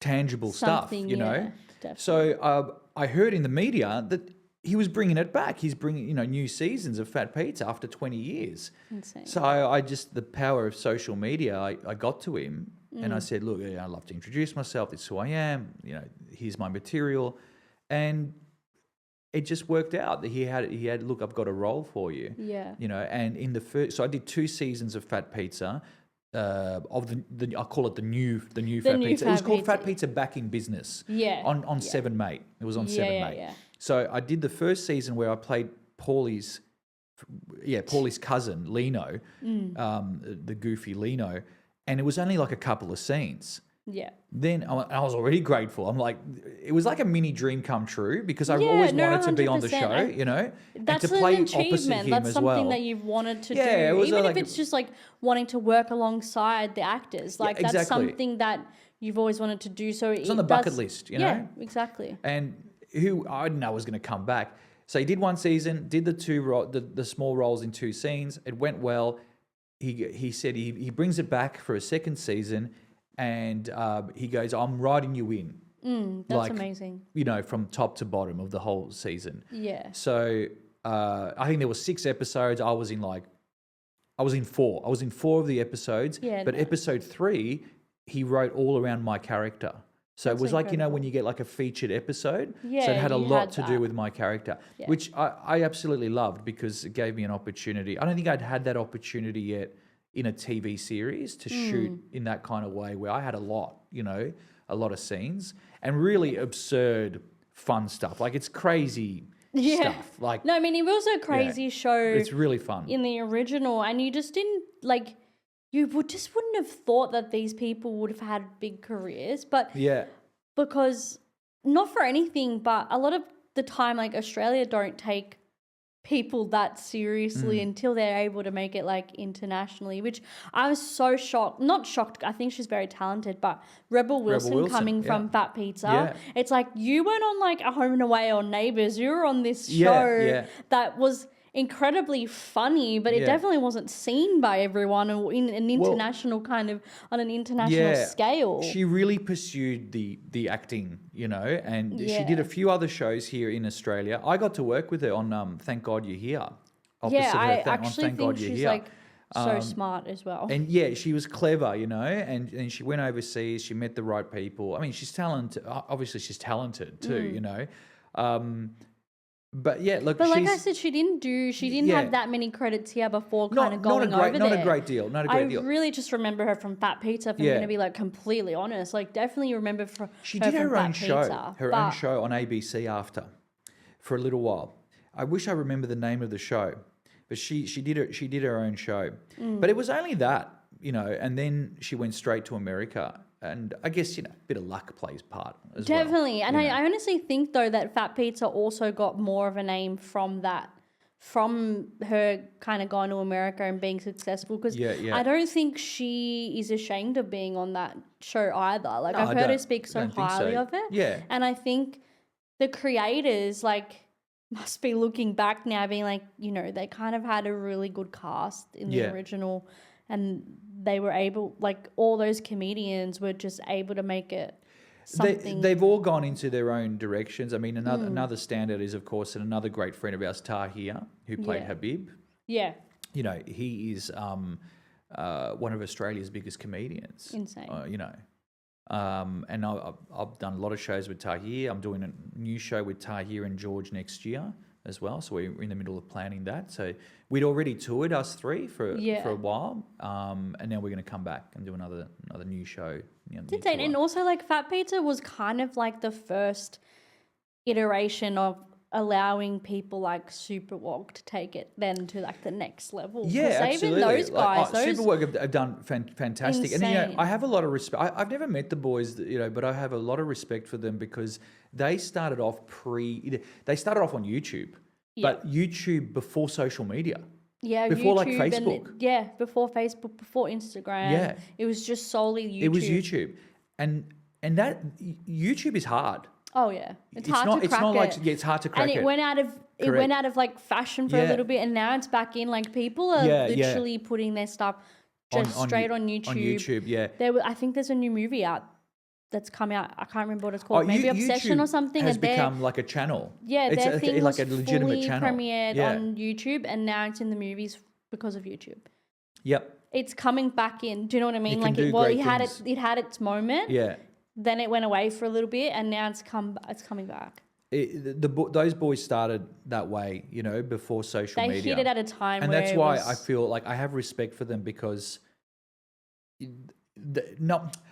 tangible stuff, you know. Definitely. So I heard in the media that he was bringing it back. He's bringing, new seasons of Fat Pizza after 20 years. Insane. So I just, the power of social media, I got to him and I said, look, I'd love to introduce myself. This is who I am. Here's my material. And it just worked out that he had, look, I've got a role for you. Yeah. And in the first, so I did 2 seasons of Fat Pizza. Of the I call it the new Fat Pizza. It was called Fat Pizza Back in Business. Yeah. On 7 Mate. It was on 7 Mate. Yeah. So I did the first season where I played Paulie's cousin, Lino, the goofy Lino, and it was only like a couple of scenes. Yeah. Then I was already grateful. I'm like, it was like a mini dream come true because I've always wanted to be on the show, That's and to play an opposite achievement. him That's as something well. that you've wanted to Yeah, do. Even if like it's just like wanting to work alongside the actors. Like exactly. that's something that you've always wanted to do. So it's on the bucket list, Yeah, exactly. And who I didn't know was going to come back. So he did 1 season, did the small roles in 2 scenes. It went well. He said he brings it back for a second season, and he goes, "I'm writing you in." That's amazing. From top to bottom of the whole season. Yeah. So I think there were 6 episodes. I was in like I was in 4. I was in 4 of the episodes. Yeah, But nice. episode 3, he wrote all around my character. So That's it was like, incredible. when you get like a featured episode. So Yeah, it had a you lot had to do that. with my character, Yeah. which I absolutely loved because it gave me an opportunity. I don't think I'd had that opportunity yet in a TV series to shoot in that kind of way where I had a lot of scenes and really absurd, fun stuff. Like it's crazy stuff. Like No, I mean, it was a crazy show it's really fun. in the original, and you just didn't like. Just wouldn't have thought that these people would have had big careers, but Yeah. because not for anything, but a lot of the time, like Australia don't take people that seriously until they're able to make it like internationally, which I was so shocked. Not shocked, I think she's very talented, but Rebel Wilson coming from Fat Pizza, it's like you weren't on like A Home and Away or Neighbours, you were on this show that was incredibly funny, but it definitely wasn't seen by everyone or in an international on an international scale. She really pursued the acting, and she did a few other shows here in Australia. I got to work with her on Thank God You're Here. I actually think she's like so smart as well. And she was clever, and she went overseas. She met the right people. I mean, she's talented. Obviously, she's talented too, But look, like I said, she didn't have that many credits here before going over there. Not a great deal. I really just remember her from Fat Pizza, if I'm going to be like completely honest. Like definitely remember she her did her from own Fat show, Pizza, own show on ABC after for a little while. I wish I remember the name of the show, but she did her own show. But it was only that, and then she went straight to America. And I guess, a bit of luck plays part as well. Definitely. And I honestly think, though, that Fat Pizza also got more of a name from her kind of going to America and being successful. Because I don't think she is ashamed of being on that show either. Like, I've heard her speak so highly of it. Yeah. And I think the creators, like, must be looking back now being like, they kind of had a really good cast in the original, and they were able, like all those comedians were just able to make it something. They've all gone into their own directions. I mean, another standout is, of course, another great friend of ours, Tahir, who played Habib. Yeah. He is one of Australia's biggest comedians. Insane. And I've done a lot of shows with Tahir. I'm doing a new show with Tahir and George next year as well. So we're in the middle of planning that. So we'd already toured, us three, for a while. And now we're going to come back and do another new show. And also, like, Fat Pizza was kind of like the first iteration of allowing people like Superwalk to take it then to like the next level. Yeah, absolutely. Even those guys, Superwalk have done fantastic. Insane. And I have a lot of respect. I've never met the boys, but I have a lot of respect for them because they started off on YouTube, but YouTube before social media. Yeah, before YouTube like Facebook. Before Facebook, before Instagram. Yeah. It was just solely YouTube. It was YouTube. And that YouTube is hard. Oh yeah, it's hard to crack it. It's not like it's hard to crack it. And it went out of like fashion for a little bit, and now it's back in. Like people are literally putting their stuff just straight on YouTube. On YouTube, yeah. I think there's a new movie out that's come out. I can't remember what it's called. Maybe Obsession YouTube or something. Has become like a channel. Yeah, their thing like was a legitimate fully channel. premiered on YouTube, and now it's in the movies because of YouTube. Yep. It's coming back in. Do you know what I mean? It had its moment. Yeah. Then it went away for a little bit, and now it's coming back. Those boys started that way, before social media. They hit it at a time, and where that's why I feel like I have respect for them because.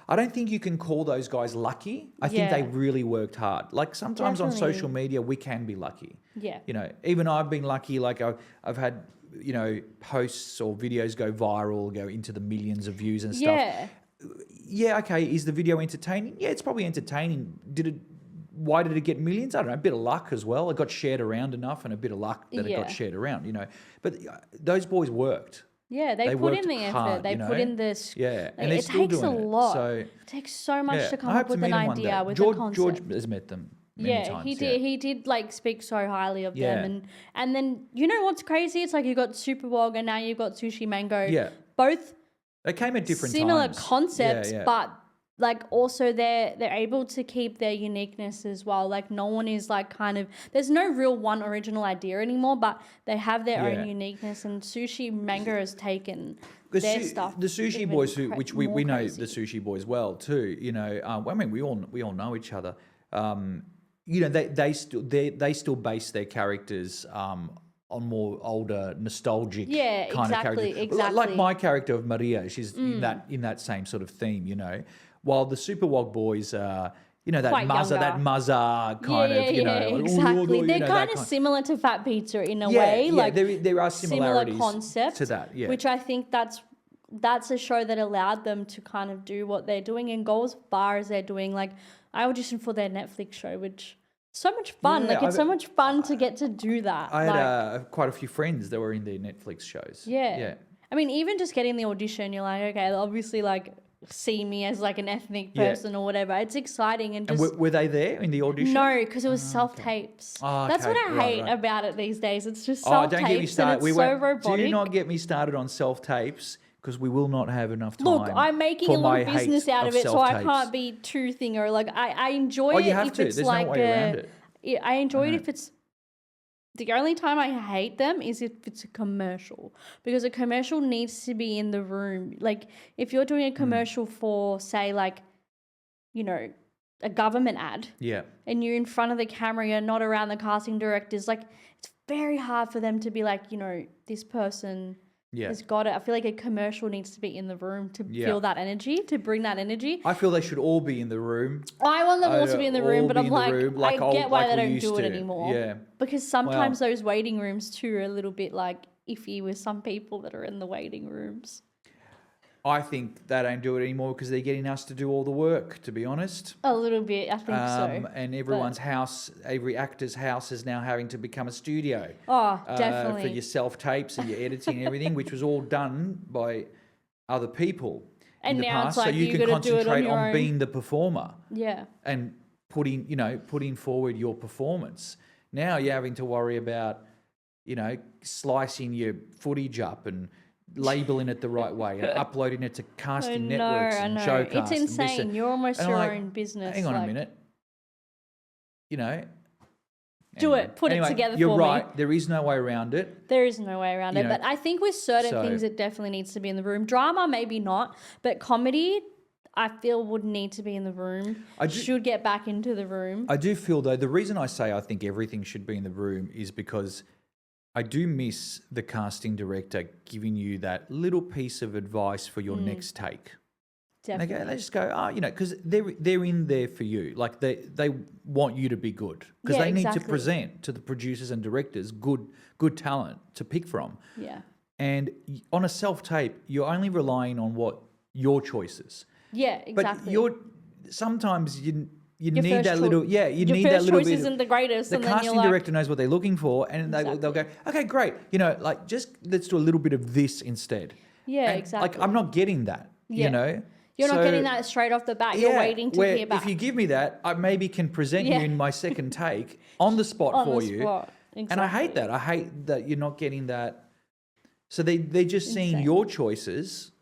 I don't think you can call those guys lucky. I think they really worked hard. Like sometimes on social media, we can be lucky. Yeah. Even I've been lucky. Like I've had, posts or videos go viral, go into the millions of views and stuff. Yeah. Yeah, okay. Is the video entertaining? Yeah, it's probably entertaining. Why did it get millions? I don't know. A bit of luck as well. It got shared around enough, and a bit of luck that it got shared around. But those boys worked. Yeah, they put in the effort. They put in this. Yeah, and they're still doing it. It takes a lot. So, it takes so much to come I up with an idea, with a concept. George has met them many times. He did. He did like speak so highly of them, and then what's crazy? It's like you got Superwog, and now you've got Sushi Mango. Yeah, both they came at different similar times. concepts, but like also they're able to keep their uniqueness as well. Like no one is like kind of, there's no real one original idea anymore, but they have their Yeah. own uniqueness, and Sushi Manga has taken The their stuff. the sushi even boys, which we more know crazy. the sushi boys well too. You know, I mean, we all know each other. You know, they still base their characters on more older, nostalgic Yeah, kind of exactly, characters. Like exactly. my character of Maria, she's in that same sort of theme. You know, while the Super Wog boys are. You know, Quite younger. muzza kind of, you know. Exactly. you They're know, kind that of similar to Fat Pizza in a Yeah, way. yeah, Like there are similar similarities concept to that, yeah. which I think that's a show that allowed them to kind of do what they're doing and go as far as they're doing. Like I auditioned for their Netflix show, which so much fun. Yeah, like it's so much fun to get to do that. I like, had quite a few friends that were in their Netflix shows. yeah. I mean, even just getting the audition, you're like, okay, they'll obviously like see me as like an ethnic Yeah. person or whatever. It's exciting and And just were they there in the audition? no, because it was self-tapes. Oh, That's okay. what I Right, hate right. about it these days. It's just Oh, self-tapes don't get me started. and it's so robotic. Do not get me started on self-tapes because we will not have enough time. Look, I'm making a for my little business hate out of it, so I self-tapes. can't be too thinger. Like I enjoy Oh, it you have if to. it's There's like no way around it. Yeah, I enjoy it know. if it's. The only time I hate them is if it's a commercial, because a commercial needs to be in the room. Like if you're doing a commercial for, say, like, you know, a government ad, Yeah. and you're in front of the camera, you're not around the casting directors. Like it's very hard for them to be like, you know, this person Yeah. has got it. I feel like a commercial needs to be in the room to Yeah. feel that energy, to bring that energy. I feel they should all be in the room. I want them all to be in the room, all but be I'm in the like, room, I get why like they we don't used do it to. anymore. Yeah. Because sometimes those waiting rooms too are a little bit like iffy with some people that are in the waiting rooms. I think they don't do it anymore because they're getting us to do all the work, to be honest. A little bit, I think so. And everyone's house, every actor's house is now having to become a studio. Oh, For definitely. your self-tapes and your editing and everything, which was all done by other people And in the now past. it's like so you you can gotta do it on concentrate your on own. being the performer Yeah. and putting forward your performance. Now you're having to worry about, slicing your footage up and labeling it the right way and uploading it to casting networks and showcasts. It's and this insane. and- You're almost and I'm your like, own business. Hang on like, a minute. Do it. Put it Anyway, together you're for me. right. There is no way around it. There is no way around You it. know, But I think with certain so- things, it definitely needs to be in the room. Drama, maybe not. But comedy, I feel would need to be in the room. Should get back into the room. I do feel, though, the reason I say I think everything should be in the room is because I do miss the casting director giving you that little piece of advice for your next take. Definitely. They just go, because they're in there for you. Like they want you to be good because Yeah, they need to exactly. present to the producers and directors good talent to pick from. Yeah. And on a self-tape, you're only relying on what your choices. Yeah, exactly. But sometimes you Your need first that little you your need first that little choice bit. isn't the greatest, The and then casting you're like, director knows what they're looking for, and they'll go, okay, great. Just let's do a little bit of this instead. yeah, And, exactly. Like I'm not getting that. Yeah. You're not So, getting that straight off the bat. You're waiting to where hear back. If you give me that, I maybe can present you Yeah. in my second take on the spot On for the you. spot. And I hate Exactly. that. I hate that you're not getting that. So they're just seeing Insane. your choices.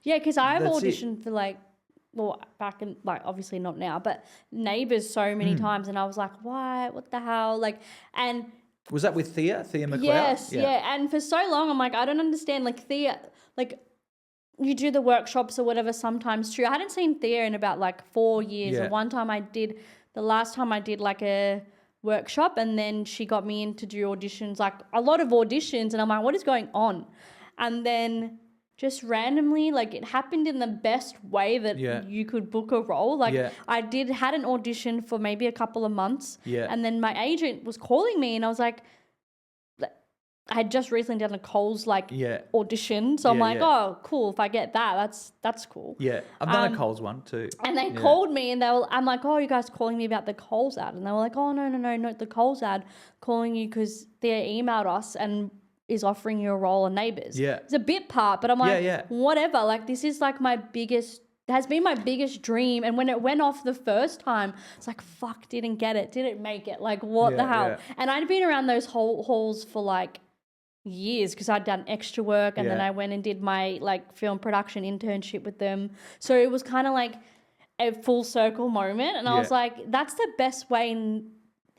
Yeah, because I've That's it. auditioned for back in, obviously not now, but Neighbours so many times, and I was like, why? What the hell? And Was that with Thea McLeod? yes, yeah. And for so long, I'm like, I don't understand. Like Thea, you do the workshops or whatever sometimes too. I hadn't seen Thea in about 4 years. Yeah. And the last time I did a workshop, and then she got me in to do auditions, a lot of auditions, and I'm like, what is going on? And then just randomly, it happened in the best way that Yeah. you could book a role. Yeah. I had an audition for maybe a couple of months. Yeah. And then my agent was calling me, and I was like, I had just recently done a Coles Yeah. audition, so I'm Yeah, like, yeah. oh, cool. If I get that, that's cool. Yeah. I've done a Coles one too. And they Yeah. called me, and I'm like, oh, you guys calling me about the Coles ad? And they were like, oh, no, not the Coles ad, calling you because they emailed us and is offering you a role on Neighbours. Yeah. It's a bit part, but I'm like, Yeah. whatever. This is has been my biggest dream. And when it went off the first time, it's like, fuck, didn't get it, didn't make it. What the Yeah, hell? yeah. And I'd been around those halls for years because I'd done extra work and then Yeah. I went and did my like film production internship with them. So it was kind of like a full circle moment, and I was Yeah. like, that's the best way, and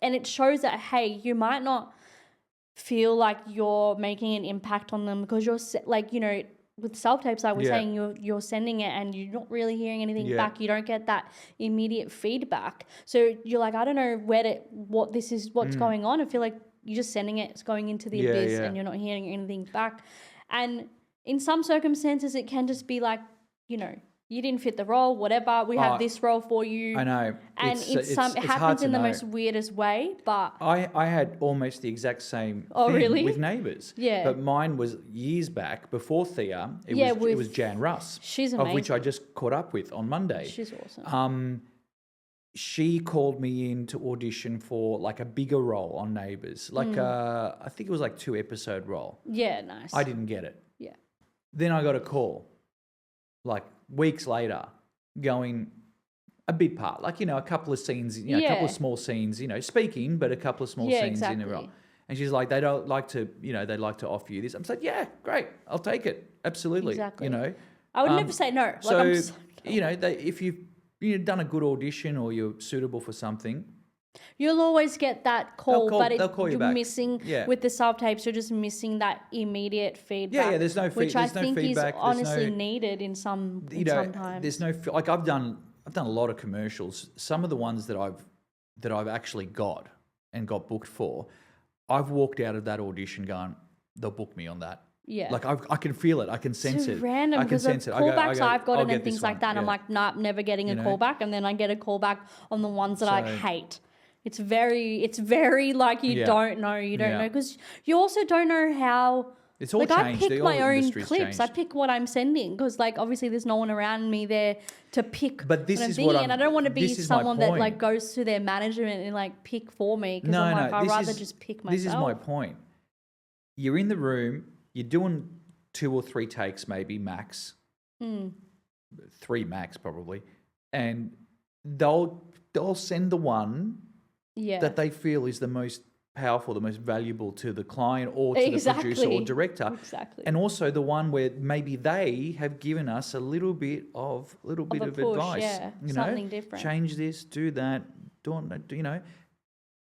it shows that hey, you might not feel like you're making an impact on them because you're like, you know, with self-tapes I was Yeah. saying you're sending it and you're not really hearing anything Yeah. back. You don't get that immediate feedback, so you're like, I don't know what's going on. I feel like you're just sending it, it's going into the Yeah, abyss yeah. and you're not hearing anything back. And in some circumstances it can just be like, you know, you didn't fit the role, whatever, we have this role for you. I know. And it hard happens to in the know. most weirdest way, but I had almost the exact same Oh, thing really? with Neighbours. Yeah. But mine was years back before Thea. It with- was Jan Russ. she's Of which amazing. I just caught up with on Monday. she's awesome. She called me in to audition for like a bigger role on Neighbours. Like I think it was like 2-episode role. Yeah, nice. I didn't get it. Yeah. Then I got a call, like weeks later, going a bit part, like, you know, a couple of scenes, you know, a couple of Yeah. small scenes, you know, speaking, but a couple of small Yeah, scenes in a exactly. role. And she's like, they'd like to offer you this. I'm like, yeah, great, I'll take it, absolutely. Exactly. You know, I would never say no. Like, so I'm just, you know, if you've done a good audition or you're suitable for something, you'll always get that call, but they'll call you you're back. missing Yeah. with the self-tapes. You're just missing that immediate feedback. yeah, there's no which I there's no think feedback. is honestly there's no, needed in some you know, sometimes. there's no like I've done a lot of commercials. Some of the ones that I've actually got and got booked for, I've walked out of that audition going, they'll book me on that. Yeah. Like I can feel it. I can sense so it. random I can because the sense it. callbacks I'll I've gotten get and things this like one. that, I'm Yeah. like, nah, never getting a You know? callback, and then I get a callback on the ones that I So- hate. It's very like you Yeah. don't know Yeah. because you also don't know how. It's all like I changed. pick All my the own industry's clips. I changed. pick what I'm sending because like obviously there's no one around me there to pick. But this what I'm is thinking, what and I I'm- don't want to be this is my someone that point. like goes to their management and like pick for me because No, I'm like no. I'd rather just pick myself. This is my point. You're in the room. You're doing 2 or 3 takes, maybe max. 3 max probably, and they'll send the one Yeah. that they feel is the most powerful, the most valuable to the client or to the producer or Exactly. director. Exactly. And also the one where maybe they have given us a little bit of a push, advice. yeah, You know, something different. change this, do that, you know.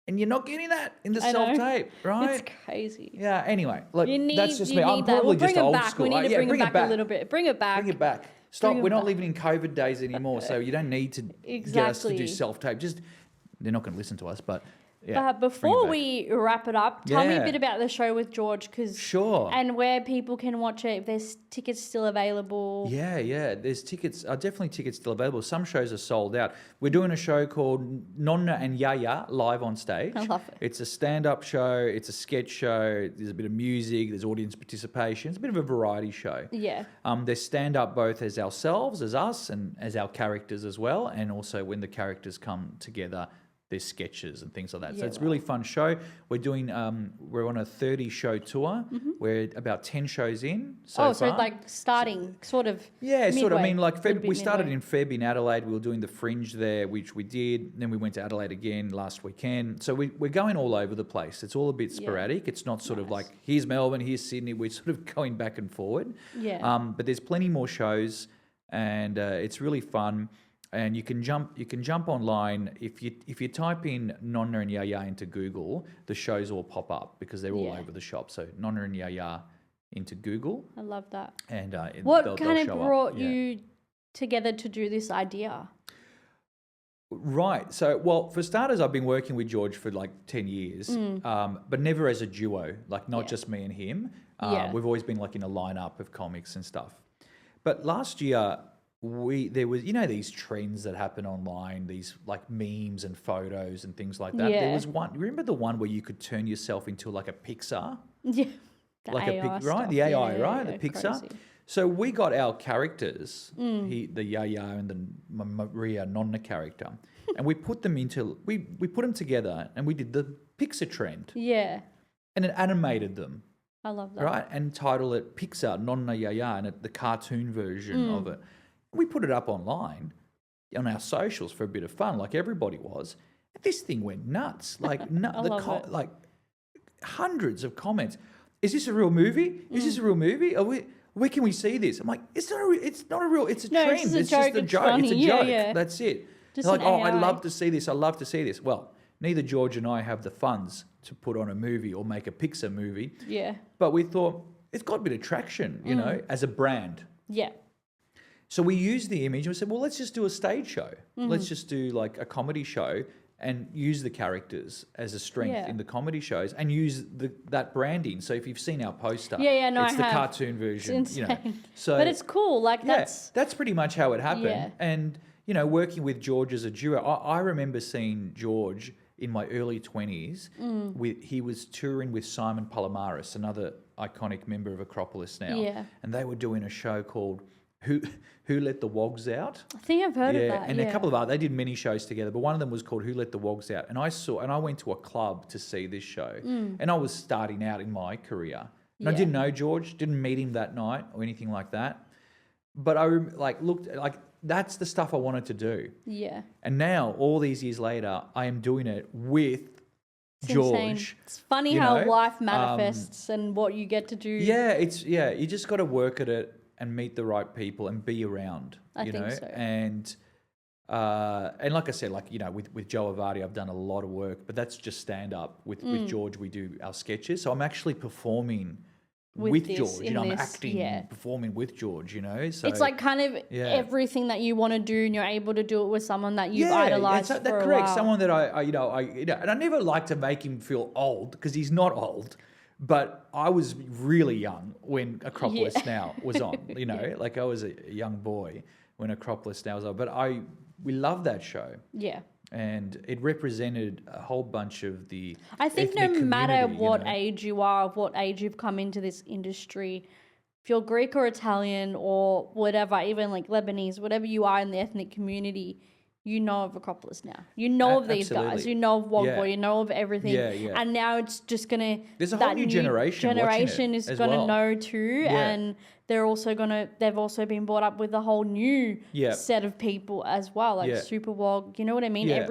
And you're not getting that in the I know. self-tape, right? It's crazy. Yeah, anyway, look, You need, that's just you me. need I'm that. probably We'll bring just it old back. school. We need to Yeah, bring it back back. a little bit. Bring it back. Bring it back. Stop. Bring it We're not back. living in COVID days anymore, so you don't need to get us to Exactly. do self-tape. Just, they're not going to listen to us, but yeah. But bring it before back. we wrap it up, tell me a Yeah. bit about the show with George, Sure. and where people can watch it. If there's tickets still available. Yeah. There's tickets. Definitely tickets still available. Some shows are sold out. We're doing a show called Nonna and Yaya live on stage. I love it. It's a stand-up show. It's a sketch show. There's a bit of music. There's audience participation. It's a bit of a variety show. Yeah. There's stand-up both as ourselves, as us, and as our characters as well. And also when the characters come together, there's sketches and things like that. So Yeah, it's a really fun show. We're doing, we're on a 30-show tour. We're about 10 shows in so far. so like starting sort of. Yeah, sort of. I midway, mean, like little Feb, bit we started midway. in Feb in Adelaide. We were doing the Fringe there, which we did. Then we went to Adelaide again last weekend. So we're going all over the place. It's all a bit sporadic. It's not sort of like, here's Melbourne, here's Sydney. We're sort of going back and forward. Yeah. But there's plenty more shows, and it's really fun. And you can jump online if you type in Nonna and Yaya into Google, the shows all pop up because they're all Yeah. over the shop. So Nonna and Yaya into Google, I love that. and What they'll kind of show up. brought Yeah. you together to do this idea? Right. So, well, for starters, I've been working with George for like 10 years, but never as a duo, like not Yeah. just me and him. Yeah. We've always been like in a lineup of comics and stuff. But last year, there was, you know, these trends that happen online, these like memes and photos and things like that. Yeah. There was one, remember the one where you could turn yourself into like a Pixar? Yeah. The Like AI right? stuff. The AI, Yeah, right? yeah, The Pixar. crazy. So we got our characters, the Yaya and the Maria Nonna character, and we put them we put them together and we did the Pixar trend Yeah. and it animated them, I love that. right? And title it Pixar Nonna Yaya and the cartoon version of it. We put it up online on our socials for a bit of fun, like everybody was. This thing went nuts, like love it. like hundreds of comments. is this a real movie? Is this a real movie? Where can we see this? I'm like, it's not a real, it's a No, trend. it's just a It's joke. just a It's joke. funny. It's a Yeah, joke. yeah. That's it. Just They're like, an oh, I'd AI. love to see this. I'd love to see this. Well, neither George and I have the funds to put on a movie or make a Pixar movie. Yeah. But we thought, it's got a bit of traction, you know, as a brand. Yeah. So we used the image and we said, well, let's just do a stage show. Let's just do like a comedy show and use the characters as a strength Yeah. in the comedy shows and use that branding. So if you've seen our poster, Yeah, no, it's I the have. cartoon version. It's You know. insane. So But it's cool. Like yeah, that's pretty much how it happened. Yeah. And, you know, working with George as a duo, I remember seeing George in my early 20s. He was touring with Simon Palomares, another iconic member of Acropolis now. Yeah. And they were doing a show called Who Let the Wogs Out? I think I've heard of that. And yeah. a couple of others. They did many shows together, but one of them was called Who Let the Wogs Out? And I went to a club to see this show. And I was starting out in my career. And I Yeah. didn't know George, didn't meet him that night or anything like that. But I looked like that's the stuff I wanted to do. Yeah. And now, all these years later, I am doing it with It's George. insane. It's funny you how know, life manifests and what you get to do. Yeah, you just got to work at it and meet the right people and be around. I you think know, so. and like I said, like, you know, with Joe Avardi, I've done a lot of work, but that's just stand up. With George, we do our sketches, so I'm actually performing with this, George. You know, I'm this, acting, yeah. performing with George. You know, so It's like kind of Yeah. everything that you want to do, and you're able to do it with someone that you've yeah, idolized that's for a correct. while. Someone that I and I never like to make him feel old because he's not old. But I was really young when Acropolis Now was on. You know, like I was a young boy when Acropolis Now was on. But we loved that show, Yeah. and it represented a whole bunch of the. I think no ethnic matter community, what you know. age you are, of what age you've come into this industry, if you're Greek or Italian or whatever, even like Lebanese, whatever you are in the ethnic community, you know of Acropolis Now. You know of these guys. Absolutely. You know of Wogboy. Yeah. You know of everything. Yeah, yeah. And now it's just gonna. There's a whole that new generation watching it generation is as gonna well. know too, Yeah. and they're also gonna. They've also been brought up with a whole new Yeah. set of people as well, like Yeah. Super Wog. You know what I mean? Yeah.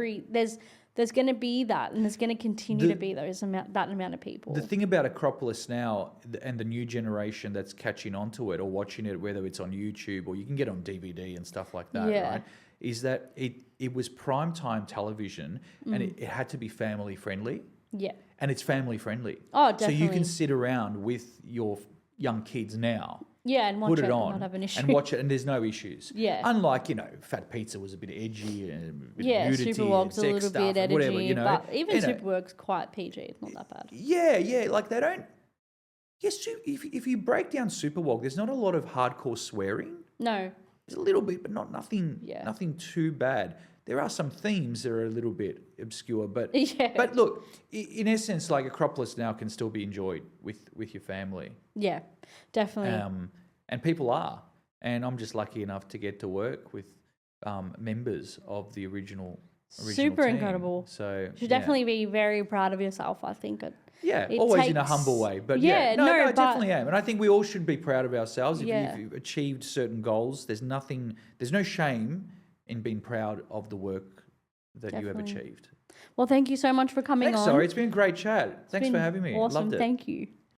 There's going to be that, and there's going to continue The- to be that amount of people. The thing about Acropolis Now and the new generation that's catching onto it or watching it, whether it's on YouTube or you can get on DVD and stuff like that, Yeah. right? Is that it was primetime television and it had to be family friendly, Yeah. and it's family friendly. Oh, So you definitely. can sit around with your young kids now, Yeah, and watch put it it and on, not have an issue. and watch it, and there's no issues. Yeah. Unlike, you know, Fat Pizza was a bit edgy and a bit Yeah, nudity Super and Wog's a sex little stuff bit and edgy, whatever, you know. but even You know, Super Wog's quite PG. It's not that bad. yeah, like they don't. Yes, if you break down Super Wog, there's not a lot of hardcore swearing. No. There's a little bit, but nothing. Yeah. Nothing too bad. There are some themes that are a little bit obscure, but Yeah. But look, in essence, like Acropolis Now can still be enjoyed with your family, Yeah, definitely. and people are, and I'm just lucky enough to get to work with members of the original Super team. incredible. So You should yeah. definitely be very proud of yourself, I think. Yeah, It always in a takes- humble way. But Yeah, yeah, no, no, I but- definitely am. And I think we all should be proud of ourselves. Yeah. If you've achieved certain goals, there's no shame in being proud of the work that you have Definitely. achieved. Well, thank you so much for coming Thanks, on. Sorry, it's been a great chat. Thanks It's for been having me. Awesome. Loved it. Thank you.